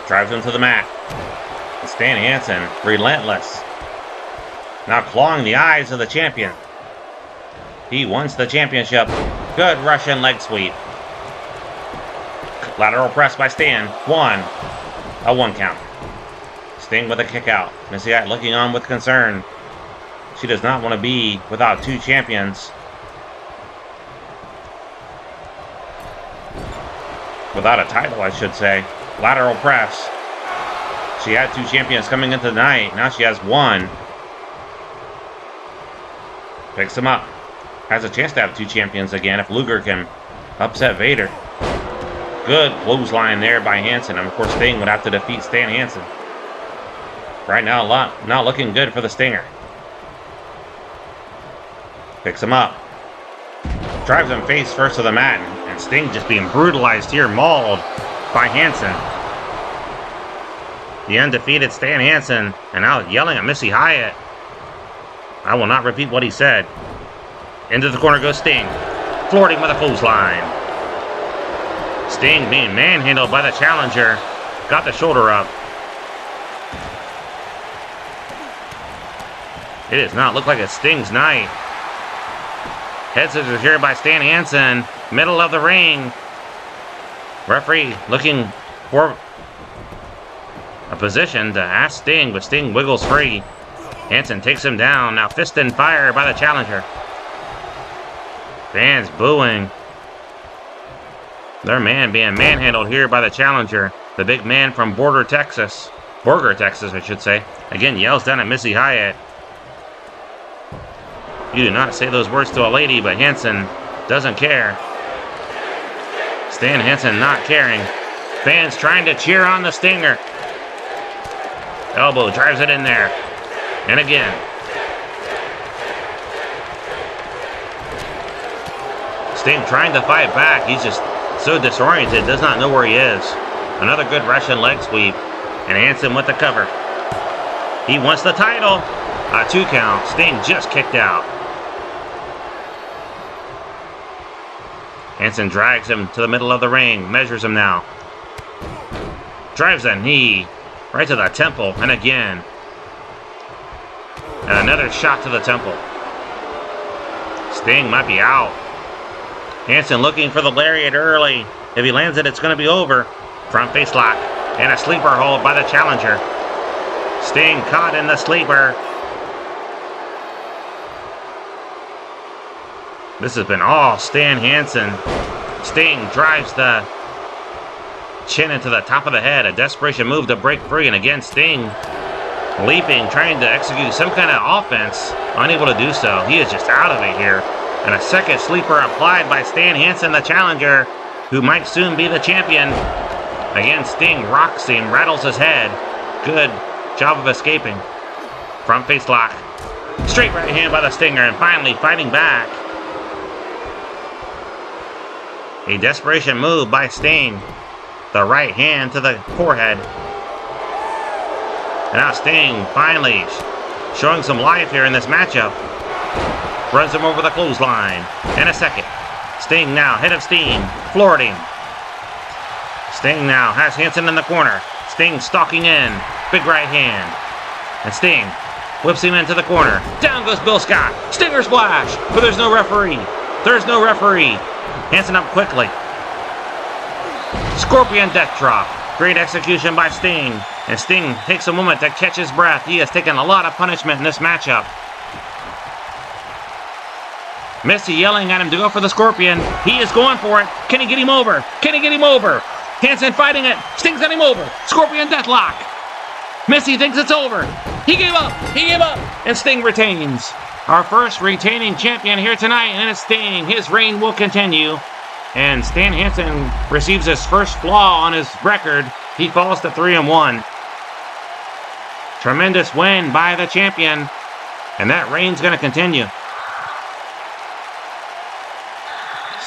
Drives him to the mat. And Stan Hansen, relentless. Now clawing the eyes of the champion. He wants the championship. Good Russian leg sweep. Lateral press by Stan. A one count. Sting with a kick out. Missy Hyatt looking on with concern. She does not want to be without two champions. Without a title, I should say. Lateral press. She had two champions coming into the night. Now she has one. Picks him up. Has a chance to have two champions again if Luger can upset Vader. Good clothesline there by Hansen. And of course, Sting would have to defeat Stan Hansen. Right now, not looking good for the Stinger. Picks him up. Drives him face first to the mat. And Sting just being brutalized here, mauled by Hansen. The undefeated Stan Hansen. And now yelling at Missy Hyatt. I will not repeat what he said. Into the corner goes Sting. Flirting with a clothesline. Sting being manhandled by the challenger. Got the shoulder up. It does not look like a Sting's night. Head scissors here by Stan Hansen. Middle of the ring. Referee looking for a position to ask Sting, but Sting wiggles free. Hansen takes him down. Now fist and fire by the challenger. Fans booing. Their man being manhandled here by the challenger. The big man from Borger, Texas, I should say. Again, yells down at Missy Hyatt. You do not say those words to a lady, but Hansen doesn't care. Stan Hansen not caring. Fans trying to cheer on the Stinger. Elbow drives it in there. And again. Sting trying to fight back. He's just so disoriented, does not know where he is. Another good Russian leg sweep. And Hansen with the cover. He wants the title. A 2 count. Sting just kicked out. Hansen drags him to the middle of the ring. Measures him now. Drives a knee. Right to the temple. And again. And another shot to the temple. Sting might be out. Hansen looking for the lariat early. If he lands it, it's going to be over. Front face lock. And a sleeper hold by the challenger. Sting caught in the sleeper. This has been all Stan Hansen. Sting drives the chin into the top of the head. A desperation move to break free. And again, Sting leaping, trying to execute some kind of offense. Unable to do so. He is just out of it here. And a second sleeper applied by Stan Hansen, the challenger, who might soon be the champion. Again, Sting rocks him, rattles his head. Good job of escaping. Front face lock. Straight right hand by the Stinger, and finally fighting back. A desperation move by Sting. The right hand to the forehead. And now Sting finally showing some life here in this matchup. Runs him over the clothesline. And a second. Sting now, head of steam. Floored him. Sting now has Hansen in the corner. Sting stalking in. Big right hand. And Sting whips him into the corner. Down goes Bill Scott. Stinger splash. But there's no referee. There's no referee. Hansen up quickly. Scorpion death drop. Great execution by Sting. And Sting takes a moment to catch his breath. He has taken a lot of punishment in this matchup. Missy yelling at him to go for the Scorpion. He is going for it. Can he get him over? Can he get him over? Hansen fighting it. Sting's got him over. Scorpion deathlock. Missy thinks it's over. He gave up. He gave up. And Sting retains. Our first retaining champion here tonight, and it's Sting. His reign will continue. And Stan Hansen receives his first flaw on his record. He falls to 3-1. Tremendous win by the champion. And that reign's going to continue.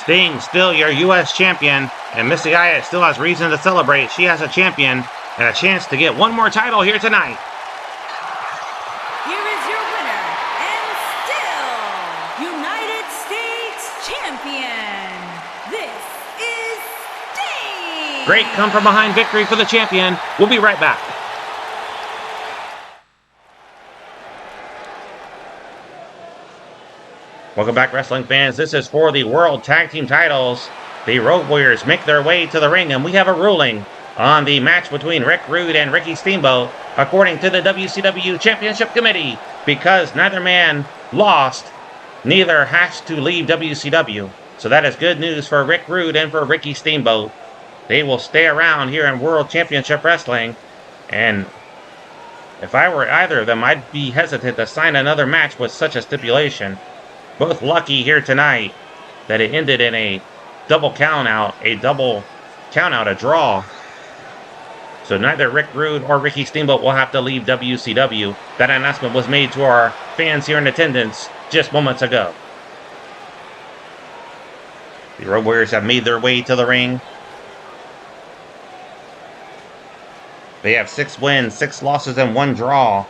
Sting, still your U.S. champion. And Missy Hyatt still has reason to celebrate. She has a champion and a chance to get one more title here tonight.
Here is your winner, and still United States champion. This is Sting.
Great come-from-behind victory for the champion. We'll be right back. Welcome back, wrestling fans. This is for the World Tag Team titles. The Road Warriors make their way to the ring, and we have a ruling on the match between Rick Rude and Ricky Steamboat, according to the WCW Championship Committee. Because neither man lost, neither has to leave WCW. So that is good news for Rick Rude and for Ricky Steamboat. They will stay around here in World Championship Wrestling. And if I were either of them, I'd be hesitant to sign another match with such a stipulation. Both lucky here tonight that it ended in a double count out, a draw. So neither Rick Rude or Ricky Steamboat will have to leave WCW. That announcement was made to our fans here in attendance just moments ago. The Road Warriors have made their way to the ring. They have 6 wins, 6 losses, and 1 draw.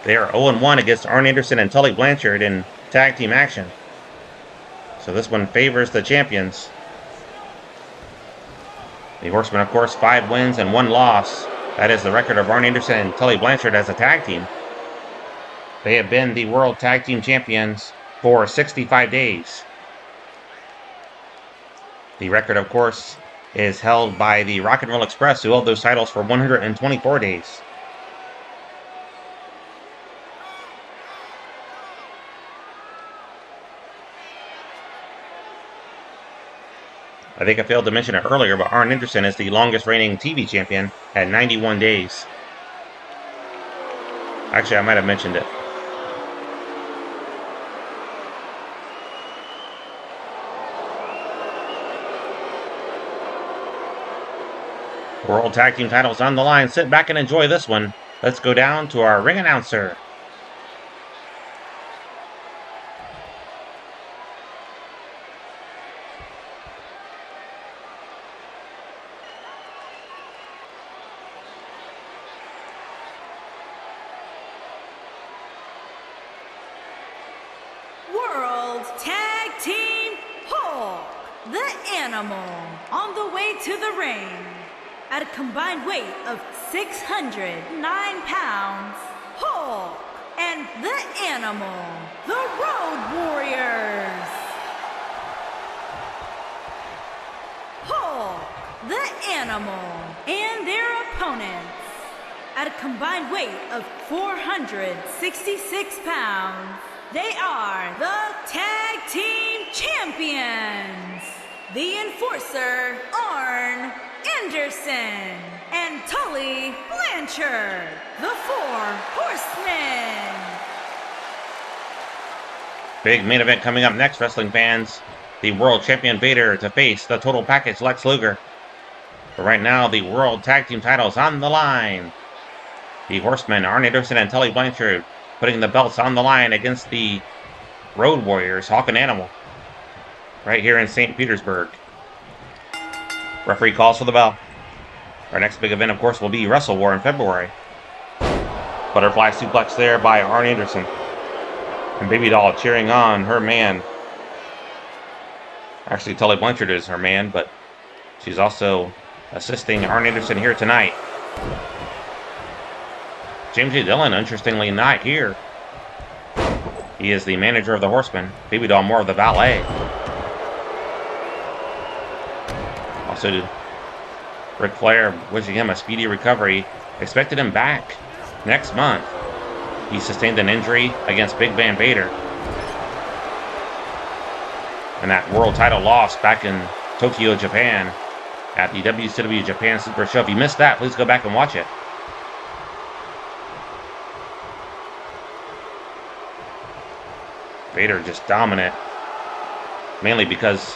They are 0-1 against Arn Anderson and Tully Blanchard in tag team action. So this one favors the champions. The Horsemen, of course, 5 wins and 1 loss. That is the record of Arn Anderson and Tully Blanchard as a tag team. They have been the World Tag Team Champions for 65 days. The record, of course, is held by the Rock and Roll Express, who held those titles for 124 days. I think I failed to mention it earlier, but Arn Anderson is the longest reigning TV champion at 91 days. Actually, I might have mentioned it. World Tag Team titles on the line. Sit back and enjoy this one. Let's go down to our ring announcer.
World Tag Team Hulk, the Animal, on the way to the ring. At a combined weight of 609 pounds, Hulk and the Animal, the Road Warriors. Hulk, the Animal, and their opponents. At a combined weight of 466 pounds, they are the Tag Team Champions. The Enforcer, Arn Anderson, and Tully Blanchard, the 4 Horsemen.
Big main event coming up next, wrestling fans. The World Champion Vader to face the Total Package Lex Luger. But right now, the World Tag Team titles on the line. The Horsemen, Arn Anderson and Tully Blanchard, putting the belts on the line against the Road Warriors, Hawk and Animal, right here in St. Petersburg. Referee calls for the bell. Our next big event, of course, will be Wrestle War in February. Butterfly suplex there by Arn Anderson. And Baby Doll cheering on her man. Actually, Tully Blanchard is her man, but she's also assisting Arn Anderson here tonight. James J. Dillon, interestingly, not here. He is the manager of the Horsemen. Baby Doll more of the valet. Also, Ric Flair wishing him a speedy recovery. Expected him back next month. He sustained an injury against Big Man Vader. And that world title loss back in Tokyo, Japan at the WCW Japan Super Show. If you missed that, please go back and watch it. Vader just dominant. Mainly because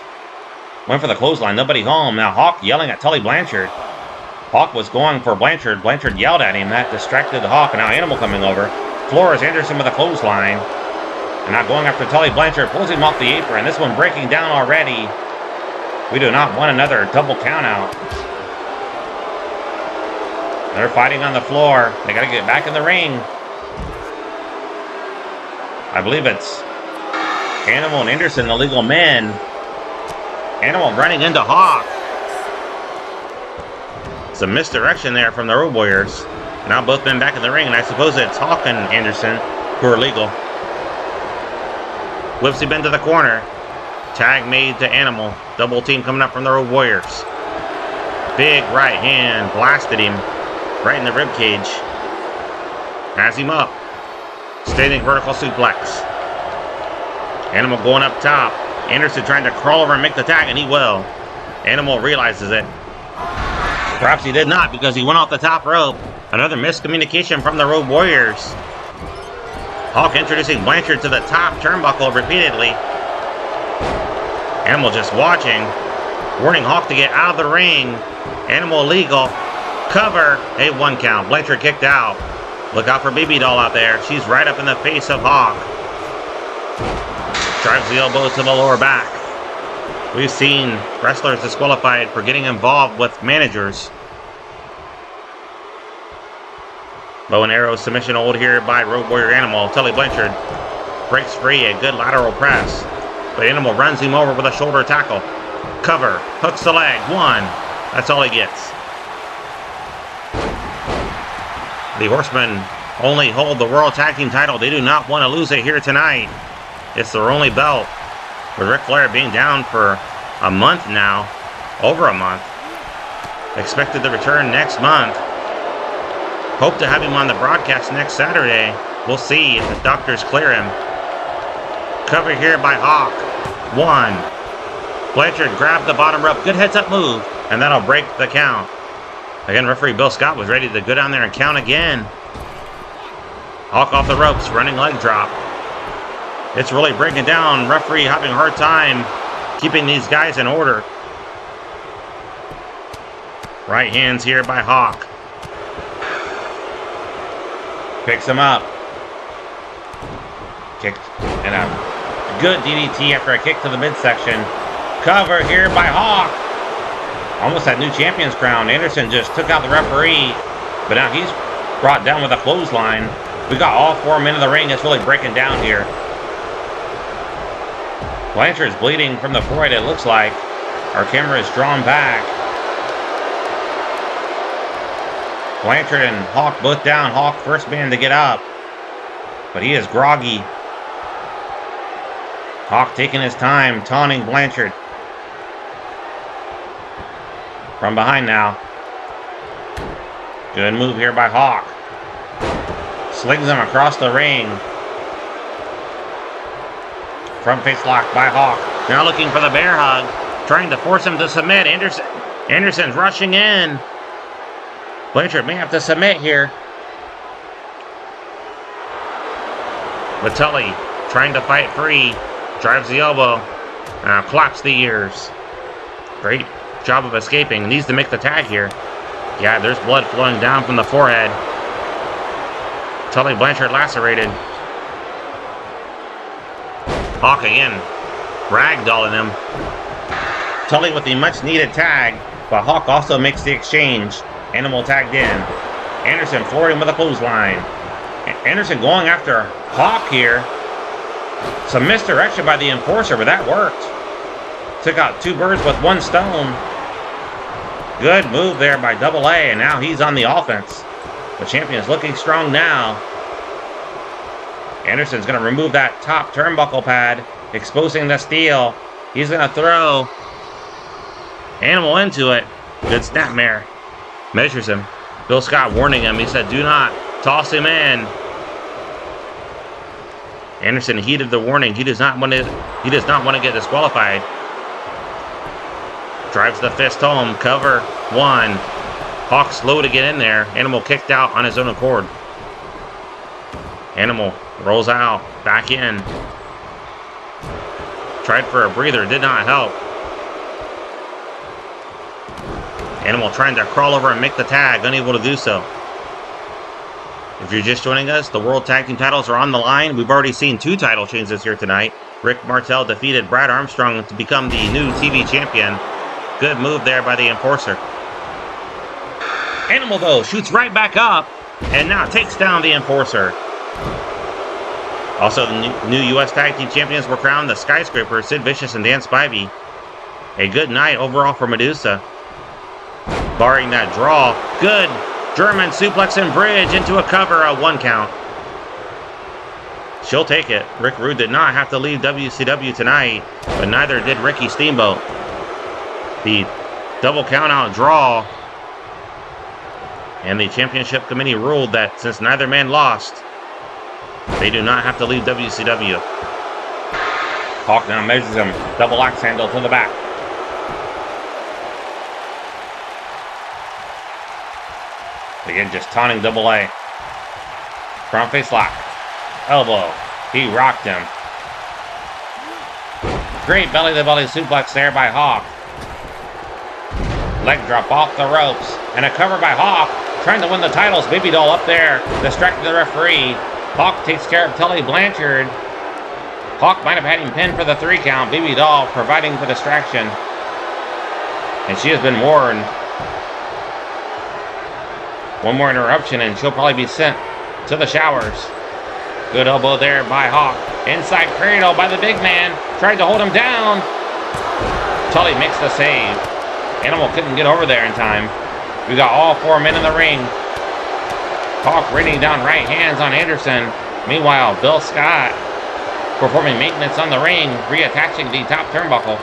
went for the clothesline, nobody home. Now Hawk yelling at Tully Blanchard. Hawk was going for Blanchard. Blanchard yelled at him. That distracted the Hawk. And now Animal coming over. Floors Anderson with a clothesline. And now going after Tully Blanchard. Pulls him off the apron. This one breaking down already. We do not want another double count out. They're fighting on the floor. They got to get back in the ring. I believe it's Animal and Anderson, the legal men. Animal running into Hawk. Some misdirection there from the Road Warriors. Now both men back in the ring, and I suppose it's Hawk and Anderson who are legal. Whips him into the corner. Tag made to Animal. Double team coming up from the Road Warriors. Big right hand blasted him right in the rib cage. Has him up. Standing vertical suplex. Animal going up top. Anderson trying to crawl over and make the tag, and he will. Animal realizes it. Perhaps he did not, because he went off the top rope. Another miscommunication from the Road Warriors. Hawk introducing Blanchard to the top turnbuckle repeatedly. Animal just watching. Warning Hawk to get out of the ring. Animal legal. Cover. A 1 count. Blanchard kicked out. Look out for Baby Doll out there. She's right up in the face of Hawk. Drives the elbows to the lower back. We've seen wrestlers disqualified for getting involved with managers. Bow and arrow submission hold here by Road Warrior Animal. Tully Blanchard breaks free. A good lateral press. But Animal runs him over with a shoulder tackle. Cover. Hooks the leg. 1. That's all he gets. The Horsemen only hold the World Tag Team title. They do not want to lose it here tonight. It's their only belt. With Ric Flair being down for a month now. Over a month. Expected to return next month. Hope to have him on the broadcast next Saturday. We'll see if the doctors clear him. Cover here by Hawk. 1. Blanchard grabbed the bottom rope. Good heads up move. And that'll break the count. Again, referee Bill Scott was ready to go down there and count again. Hawk off the ropes. Running leg drop. It's really breaking down. Referee having a hard time keeping these guys in order. Right hands here by Hawk. Picks him up. Kick and a good DDT after a kick to the midsection. Cover here by Hawk. Almost that new champion's crown. Anderson just took out the referee, but now he's brought down with a clothesline. We got all 4 men in the ring. It's really breaking down here. Blanchard's bleeding from the forehead, it looks like. Our camera is drawn back. Blanchard and Hawk both down. Hawk first man to get up, but he is groggy. Hawk taking his time, taunting Blanchard. From behind now. Good move here by Hawk. Slings him across the ring. Front face lock by Hawk. Now looking for the bear hug. Trying to force him to submit. Anderson's rushing in. Blanchard may have to submit here. But Tully trying to fight free. Drives the elbow. Now claps the ears. Great job of escaping. Needs to make the tag here. Yeah, there's blood flowing down from the forehead. Tully Blanchard lacerated. Hawk again. Ragdolling him. Tully with the much needed tag. But Hawk also makes the exchange. Animal tagged in. Anderson floored him with a clothesline. Anderson going after Hawk here. Some misdirection by the enforcer, but that worked. Took out 2 birds with 1 stone. Good move there by Double A, and now he's on the offense. The champion is looking strong now. Anderson's going to remove that top turnbuckle pad, exposing the steel. He's going to throw Animal into it. Good snapmare. Measures him. Bill Scott warning him. He said, do not toss him in. Anderson heeded the warning. He does not want to get disqualified. Drives the fist home. Cover 1. Hawk slow to get in there. Animal kicked out on his own accord. Animal rolls out. Back in. Tried for a breather. Did not help. Animal trying to crawl over and make the tag. Unable to do so. If you're just joining us, the World Tag Team titles are on the line. We've already seen 2 title changes here tonight. Rick Martel defeated Brad Armstrong to become the new TV champion. Good move there by the Enforcer. Animal, though, shoots right back up and now takes down the Enforcer. Also, the new U.S. Tag Team champions were crowned the Skyscrapers, Sid Vicious and Dan Spivey. A good night overall for Medusa. Barring that draw, good German suplex and bridge into a cover, a 1 count. She'll take it. Rick Rude did not have to leave WCW tonight, but neither did Ricky Steamboat. The double count out draw, and the championship committee ruled that since neither man lost, they do not have to leave WCW. Hawk now measures him. Double axe handle to the back. Again, just taunting Double A. Front face lock. Elbow. He rocked him. Great belly-to-belly suplex there by Hawk. Leg drop off the ropes. And a cover by Hawk. Trying to win the titles. Baby Doll up there. Distracting the referee. Hawk takes care of Tully Blanchard. Hawk might have had him pinned for the 3 count. Baby Doll providing the distraction. And she has been warned. One more interruption and she'll probably be sent to the showers. Good elbow there by Hawk. Inside cradle by the big man. Tried to hold him down. Tully makes the save. Animal couldn't get over there in time. We got all 4 men in the ring. Hawk raining down right hands on Anderson. Meanwhile, Bill Scott performing maintenance on the ring, reattaching the top turnbuckle.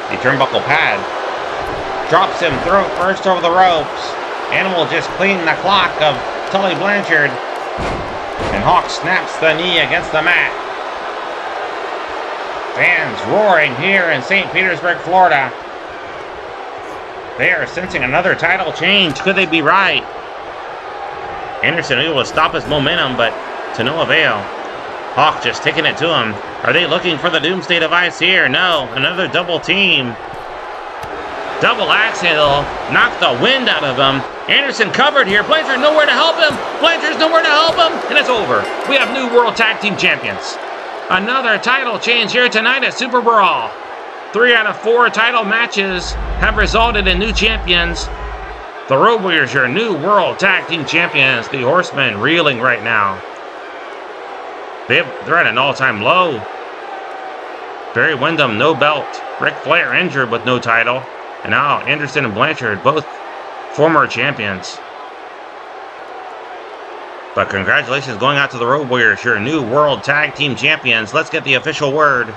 The turnbuckle pad. Drops him throat first over the ropes. Animal just cleaned the clock of Tully Blanchard. And Hawk snaps the knee against the mat. Fans roaring here in St. Petersburg, Florida. They are sensing another title change. Could they be right? Anderson able to stop his momentum, but to no avail. Hawk just taking it to him. Are they looking for the Doomsday device here? No. Another double team. Double axe handle. Knocked the wind out of him. Anderson covered here. Blanchard nowhere to help him. Blanchard's nowhere to help him. And it's over. We have new World Tag Team Champions. Another title change here tonight at Super Brawl. 3 out of 4 title matches have resulted in new champions. The Road Warriors, your new World Tag Team Champions. The Horsemen reeling right now. They're at an all-time low. Barry Windham, no belt. Ric Flair injured with no title. And now Anderson and Blanchard, both former champions. But congratulations going out to the Road Warriors, your new World Tag Team Champions. Let's get the official word.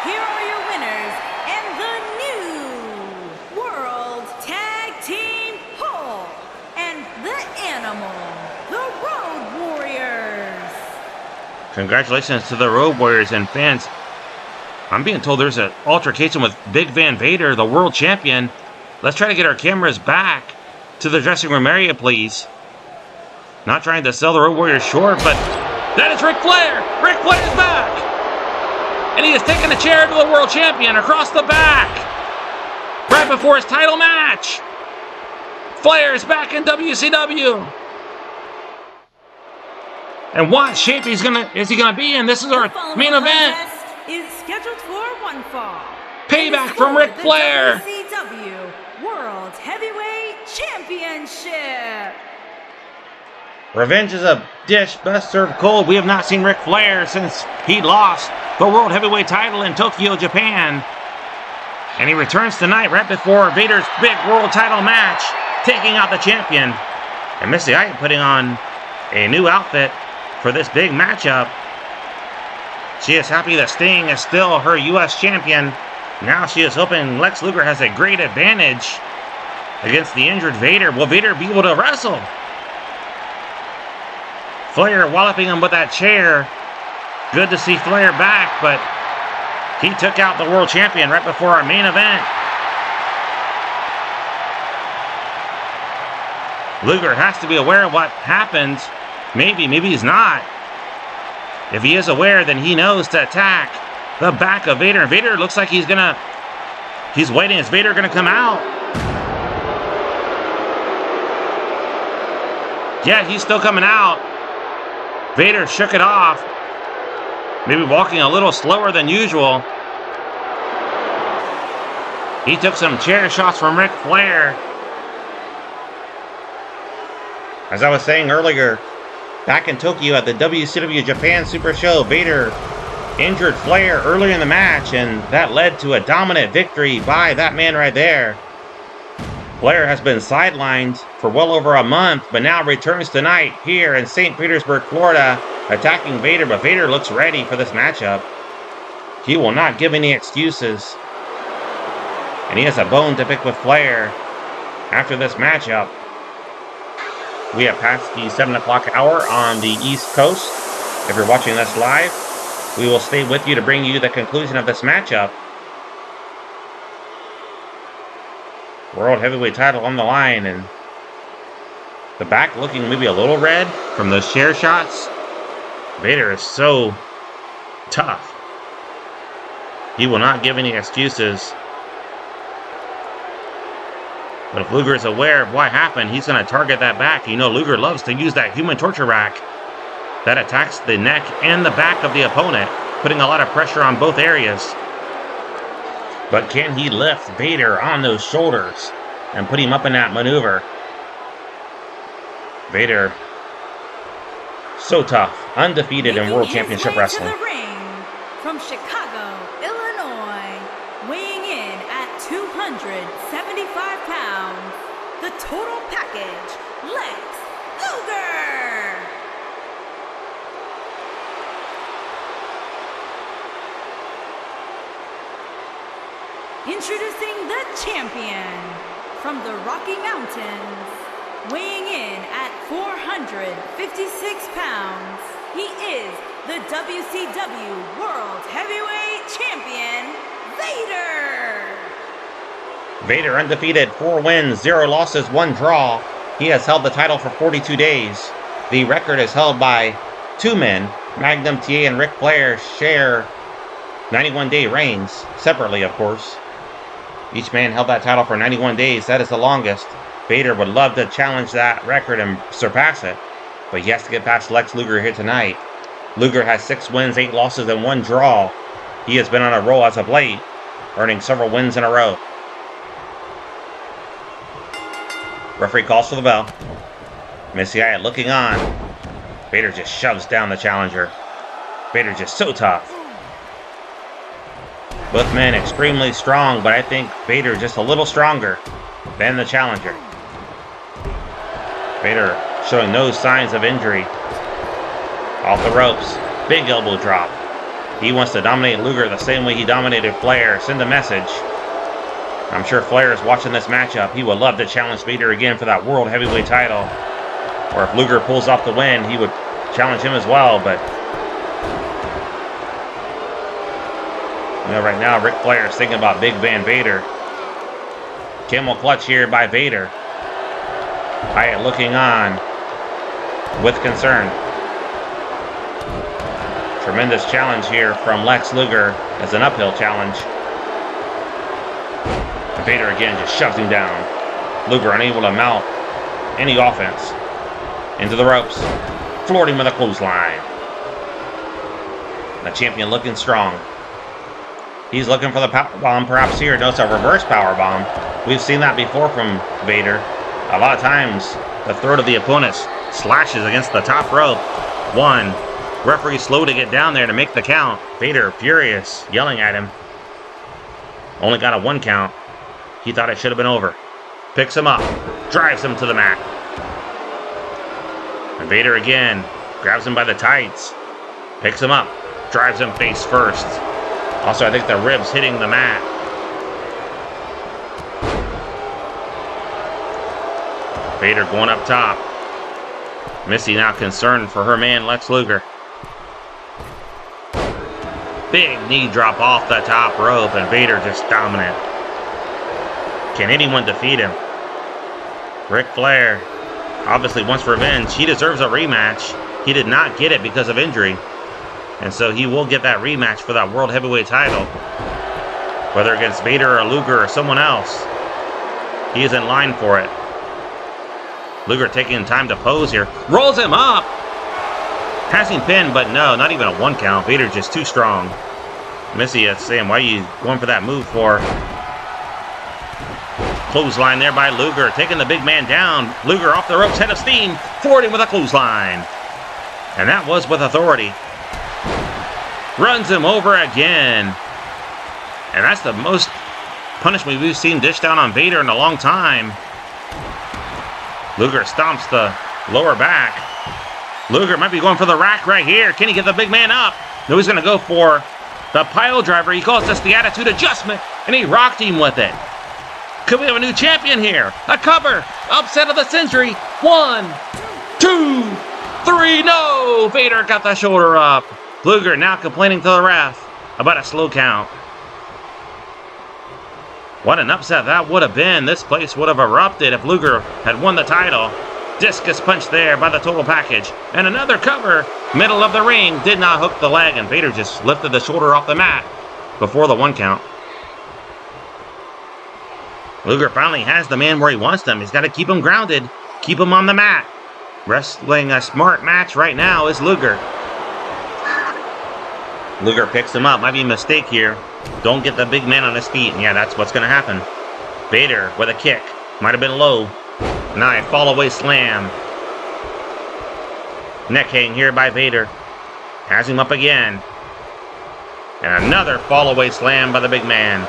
Here are your winners and the new World Tag Team Hulk and the Animal, the Road Warriors.
Congratulations to the Road Warriors and fans. I'm being told there's an altercation with Big Van Vader, the world champion. Let's try to get our cameras back to the dressing room area, please. Not trying to sell the Road Warriors short, but that is Ric Flair. Ric Flair is back. And he has taken a chair to the world champion across the back. Right before his title match. Flair is back in WCW. And what shape is he gonna be in? This is our main event.
Is scheduled for one fall.
Payback from Ric Flair.
WCW World Heavyweight Championship.
Revenge is a dish best served cold. We have not seen Ric Flair since he lost the World Heavyweight title in Tokyo, Japan. And he returns tonight right before Vader's big world title match, taking out the champion. And Missy Hyatt putting on a new outfit for this big matchup. She is happy that Sting is still her U.S. champion. Now she is hoping Lex Luger has a great advantage against the injured Vader. Will Vader be able to wrestle? Flair walloping him with that chair. Good to see Flair back, but he took out the world champion right before our main event. Luger has to be aware of what happened. Maybe he's not. If he is aware, then he knows to attack the back of Vader. And Vader looks like he's waiting. Is Vader gonna come out? Yeah, he's still coming out. Vader shook it off. Maybe walking a little slower than usual. He took some chair shots from Ric Flair. As I was saying earlier, back in Tokyo at the WCW Japan Super Show, Vader injured Flair earlier in the match, and that led to a dominant victory by that man right there. Flair has been sidelined for well over a month, but now returns tonight here in St. Petersburg, Florida, attacking Vader, but Vader looks ready for this matchup. He will not give any excuses. And he has a bone to pick with Flair after this matchup. We have passed the 7 o'clock hour on the East Coast. If you're watching this live, we will stay with you to bring you the conclusion of this matchup. World Heavyweight title on the line, and the back looking maybe a little red from those chair shots. Vader is so tough. He will not give any excuses. But if Luger is aware of what happened, he's going to target that back. You know, Luger loves to use that human torture rack that attacks the neck and the back of the opponent, putting a lot of pressure on both areas. But can he lift Vader on those shoulders and put him up in that maneuver? Vader, so tough, undefeated in World Championship Wrestling.
To the ring, from Chicago, Illinois, weighing in at 275 pounds, the total package, Lex Luger! Introducing the champion from the Rocky Mountains, weighing in at 456 pounds, he is the WCW World Heavyweight Champion, Vader!
Vader undefeated, 4 wins, 0 losses, 1 draw. He has held the title for 42 days. The record is held by 2 men. Magnum TA and Ric Flair share 91-day reigns, separately of course. Each man held that title for 91 days. That is the longest. Vader would love to challenge that record and surpass it, but he has to get past Lex Luger here tonight. Luger has 6 wins, 8 losses, and 1 draw. He has been on a roll as of late, earning several wins in a row. Referee calls for the bell. Missy Hyatt looking on. Vader just shoves down the challenger. Vader just so tough. Both men extremely strong, but I think Vader just a little stronger than the challenger. Vader showing no signs of injury. Off the ropes. Big elbow drop. He wants to dominate Luger the same way he dominated Flair. Send a message. I'm sure Flair is watching this matchup. He would love to challenge Vader again for that World Heavyweight title. Or if Luger pulls off the win, he would challenge him as well, but you know, right now, Ric Flair is thinking about Big Van Vader. Camel clutch here by Vader. Hyatt looking on with concern. Tremendous challenge here from Lex Luger as an uphill challenge. And Vader again just shoves him down. Luger unable to mount any offense. Into the ropes. Floored him with a clothesline. The champion looking strong. He's looking for the powerbomb, perhaps here. No, it's a reverse powerbomb. We've seen that before from Vader. A lot of times, the throat of the opponent slashes against the top rope. 1. Referee slow to get down there to make the count. Vader furious, yelling at him. Only got a 1 count. He thought it should have been over. Picks him up. Drives him to the mat. And Vader again grabs him by the tights, picks him up, drives him face first. Also, I think the ribs hitting the mat. Vader going up top. Missy now concerned for her man, Lex Luger. Big knee drop off the top rope, and Vader just dominant. Can anyone defeat him? Ric Flair obviously wants revenge. He deserves a rematch. He did not get it because of injury. And so he will get that rematch for that World Heavyweight title. Whether against Vader or Luger or someone else, he is in line for it. Luger taking time to pose here. Rolls him up! Passing pin, but no, not even a 1 count. Vader's just too strong. Missy is saying, why are you going for that move for? Clothesline there by Luger, taking the big man down. Luger off the ropes, head of steam, forward him with a clothesline. And that was with authority. Runs him over again. And that's the most punishment we've seen dished out on Vader in a long time. Luger stomps the lower back. Luger might be going for the rack right here. Can he get the big man up? No, he's going to go for the pile driver. He calls this the attitude adjustment, and he rocked him with it. Could we have a new champion here? A cover. Upset of the century. 1, 2, 3. No! Vader got the shoulder up. Luger now complaining to the ref about a slow count. What an upset that would have been. This place would have erupted if Luger had won the title. Discus punch there by the total package. And another cover. Middle of the ring. Did not hook the leg, and Vader just lifted the shoulder off the mat before the 1 count. Luger finally has the man where he wants them. He's got to keep him grounded. Keep him on the mat. Wrestling a smart match right now is Luger. Luger picks him up. Might be a mistake here. Don't get the big man on his feet. And yeah, that's what's going to happen. Vader with a kick. Might have been low. Now a fall away slam. Neck hang here by Vader. Has him up again. And another fall away slam by the big man.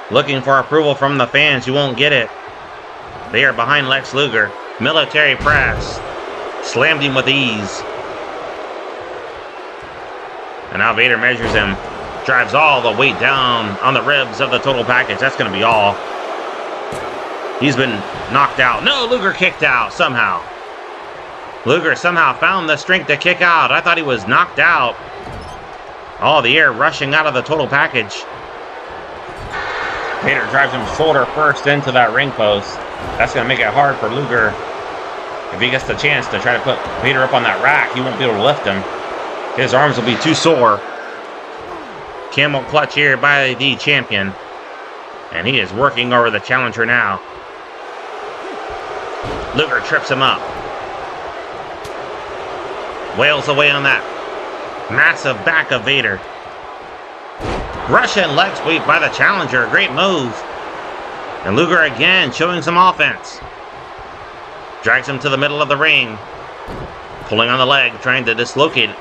Looking for approval from the fans. You won't get it. They are behind Lex Luger. Military press. Slammed him with ease. And now Vader measures him. Drives all the weight down on the ribs of the total package. That's going to be all. He's been knocked out. No, Luger kicked out somehow. Luger somehow found the strength to kick out. I thought he was knocked out. All the air rushing out of the total package. Vader drives him shoulder first into that ring post. That's going to make it hard for Luger. If he gets the chance to try to put Vader up on that rack, he won't be able to lift him. His arms will be too sore. Camel clutch here by the champion. And he is working over the challenger now. Luger trips him up. Wails away on that massive back of Vader. Russian leg sweep by the challenger. Great move. And Luger again showing some offense. Drags him to the middle of the ring. Pulling on the leg, trying to dislocate it.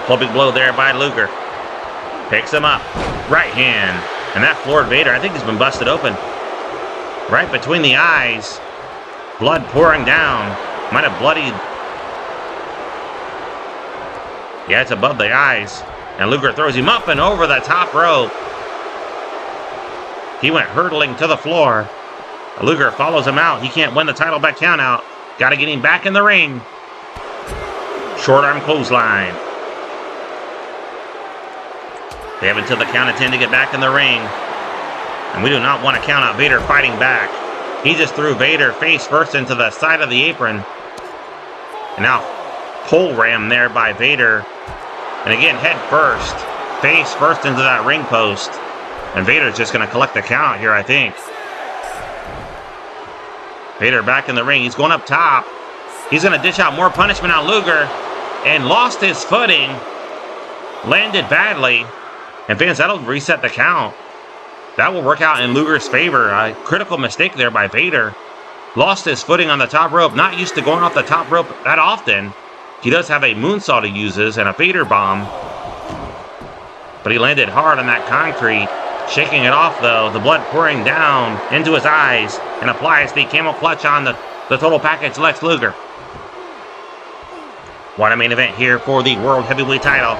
Clubbing blow there by Luger. Picks him up. Right hand. And that floored Vader. I think he's been busted open. Right between the eyes. Blood pouring down. Might have bloodied. Yeah, it's above the eyes. And Luger throws him up and over the top rope. He went hurtling to the floor. Luger follows him out. He can't win the title by count out. Got to get him back in the ring. Short arm clothesline. They have until the count of 10 to get back in the ring. And we do not want to count out Vader fighting back. He just threw Vader face first into the side of the apron. And now pole ram there by Vader. And again, head first. Face first into that ring post. And Vader's just going to collect the count here, I think. Vader back in the ring. He's going up top. He's going to dish out more punishment on Luger. And lost his footing. Landed badly. And fans, that'll reset the count. That will work out in Luger's favor. A critical mistake there by Vader. Lost his footing on the top rope. Not used to going off the top rope that often. He does have a moonsault he uses and a Vader bomb. But he landed hard on that concrete. Shaking it off, though, the blood pouring down into his eyes, and applies the camel clutch on the total package Lex Luger. What a main event here for the World Heavyweight title.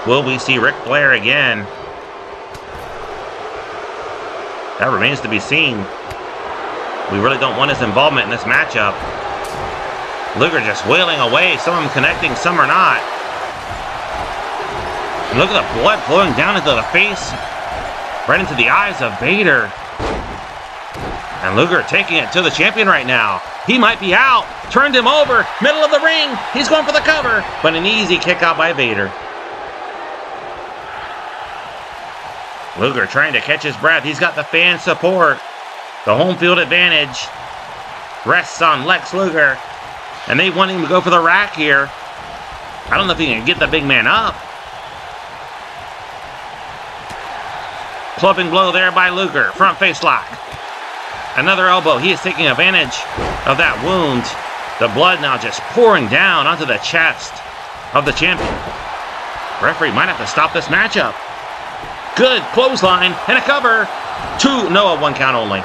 Will we see Ric Flair again? That remains to be seen. We really don't want his involvement in this matchup. Luger just wailing away, some of them connecting, some are not. And look at the blood flowing down into the face, right into the eyes of Vader. And Luger taking it to the champion right now. He might be out. Turned him over, middle of the ring. He's going for the cover, but an easy kick out by Vader. Luger trying to catch his breath. He's got the fan support. The home field advantage rests on Lex Luger. And they want him to go for the rack here. I don't know if he can get the big man up. Clubbing blow there by Luger. Front face lock. Another elbow. He is taking advantage of that wound. The blood now just pouring down onto the chest of the champion. Referee might have to stop this matchup. Good clothesline and a cover. A 1 count only.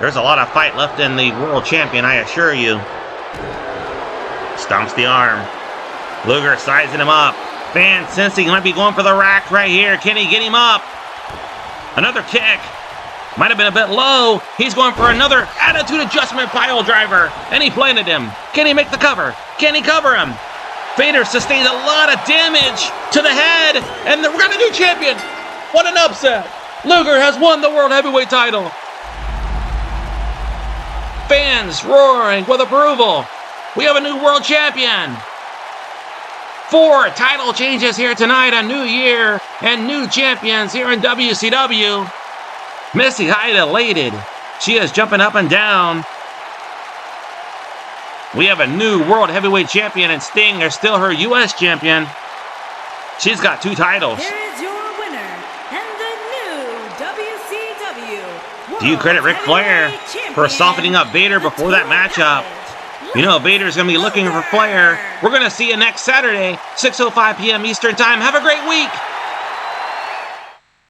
There's a lot of fight left in the world champion, I assure you. Stomps the arm. Luger sizing him up. Fan sensing he might be going for the rack right here. Can he get him up? Another kick. Might have been a bit low. He's going for another attitude adjustment pile driver. And he planted him. Can he make the cover? Can he cover him? Vader sustained a lot of damage to the head. And we've got a new champion. What an upset. Luger has won the World Heavyweight title. Fans roaring with approval. We have a new world champion. 4 title changes here tonight, a new year, and new champions here in WCW. Missy Hyde elated. She is jumping up and down. We have a new World Heavyweight Champion, and Sting is still her U.S. champion. She's got 2 titles.
Here is your winner, and the new WCW
Do you credit Ric Flair for softening up Vader before that matchup? You know Vader's going to be looking for Flair. We're going to see you next Saturday, 6:05 p.m. Eastern Time. Have a great week.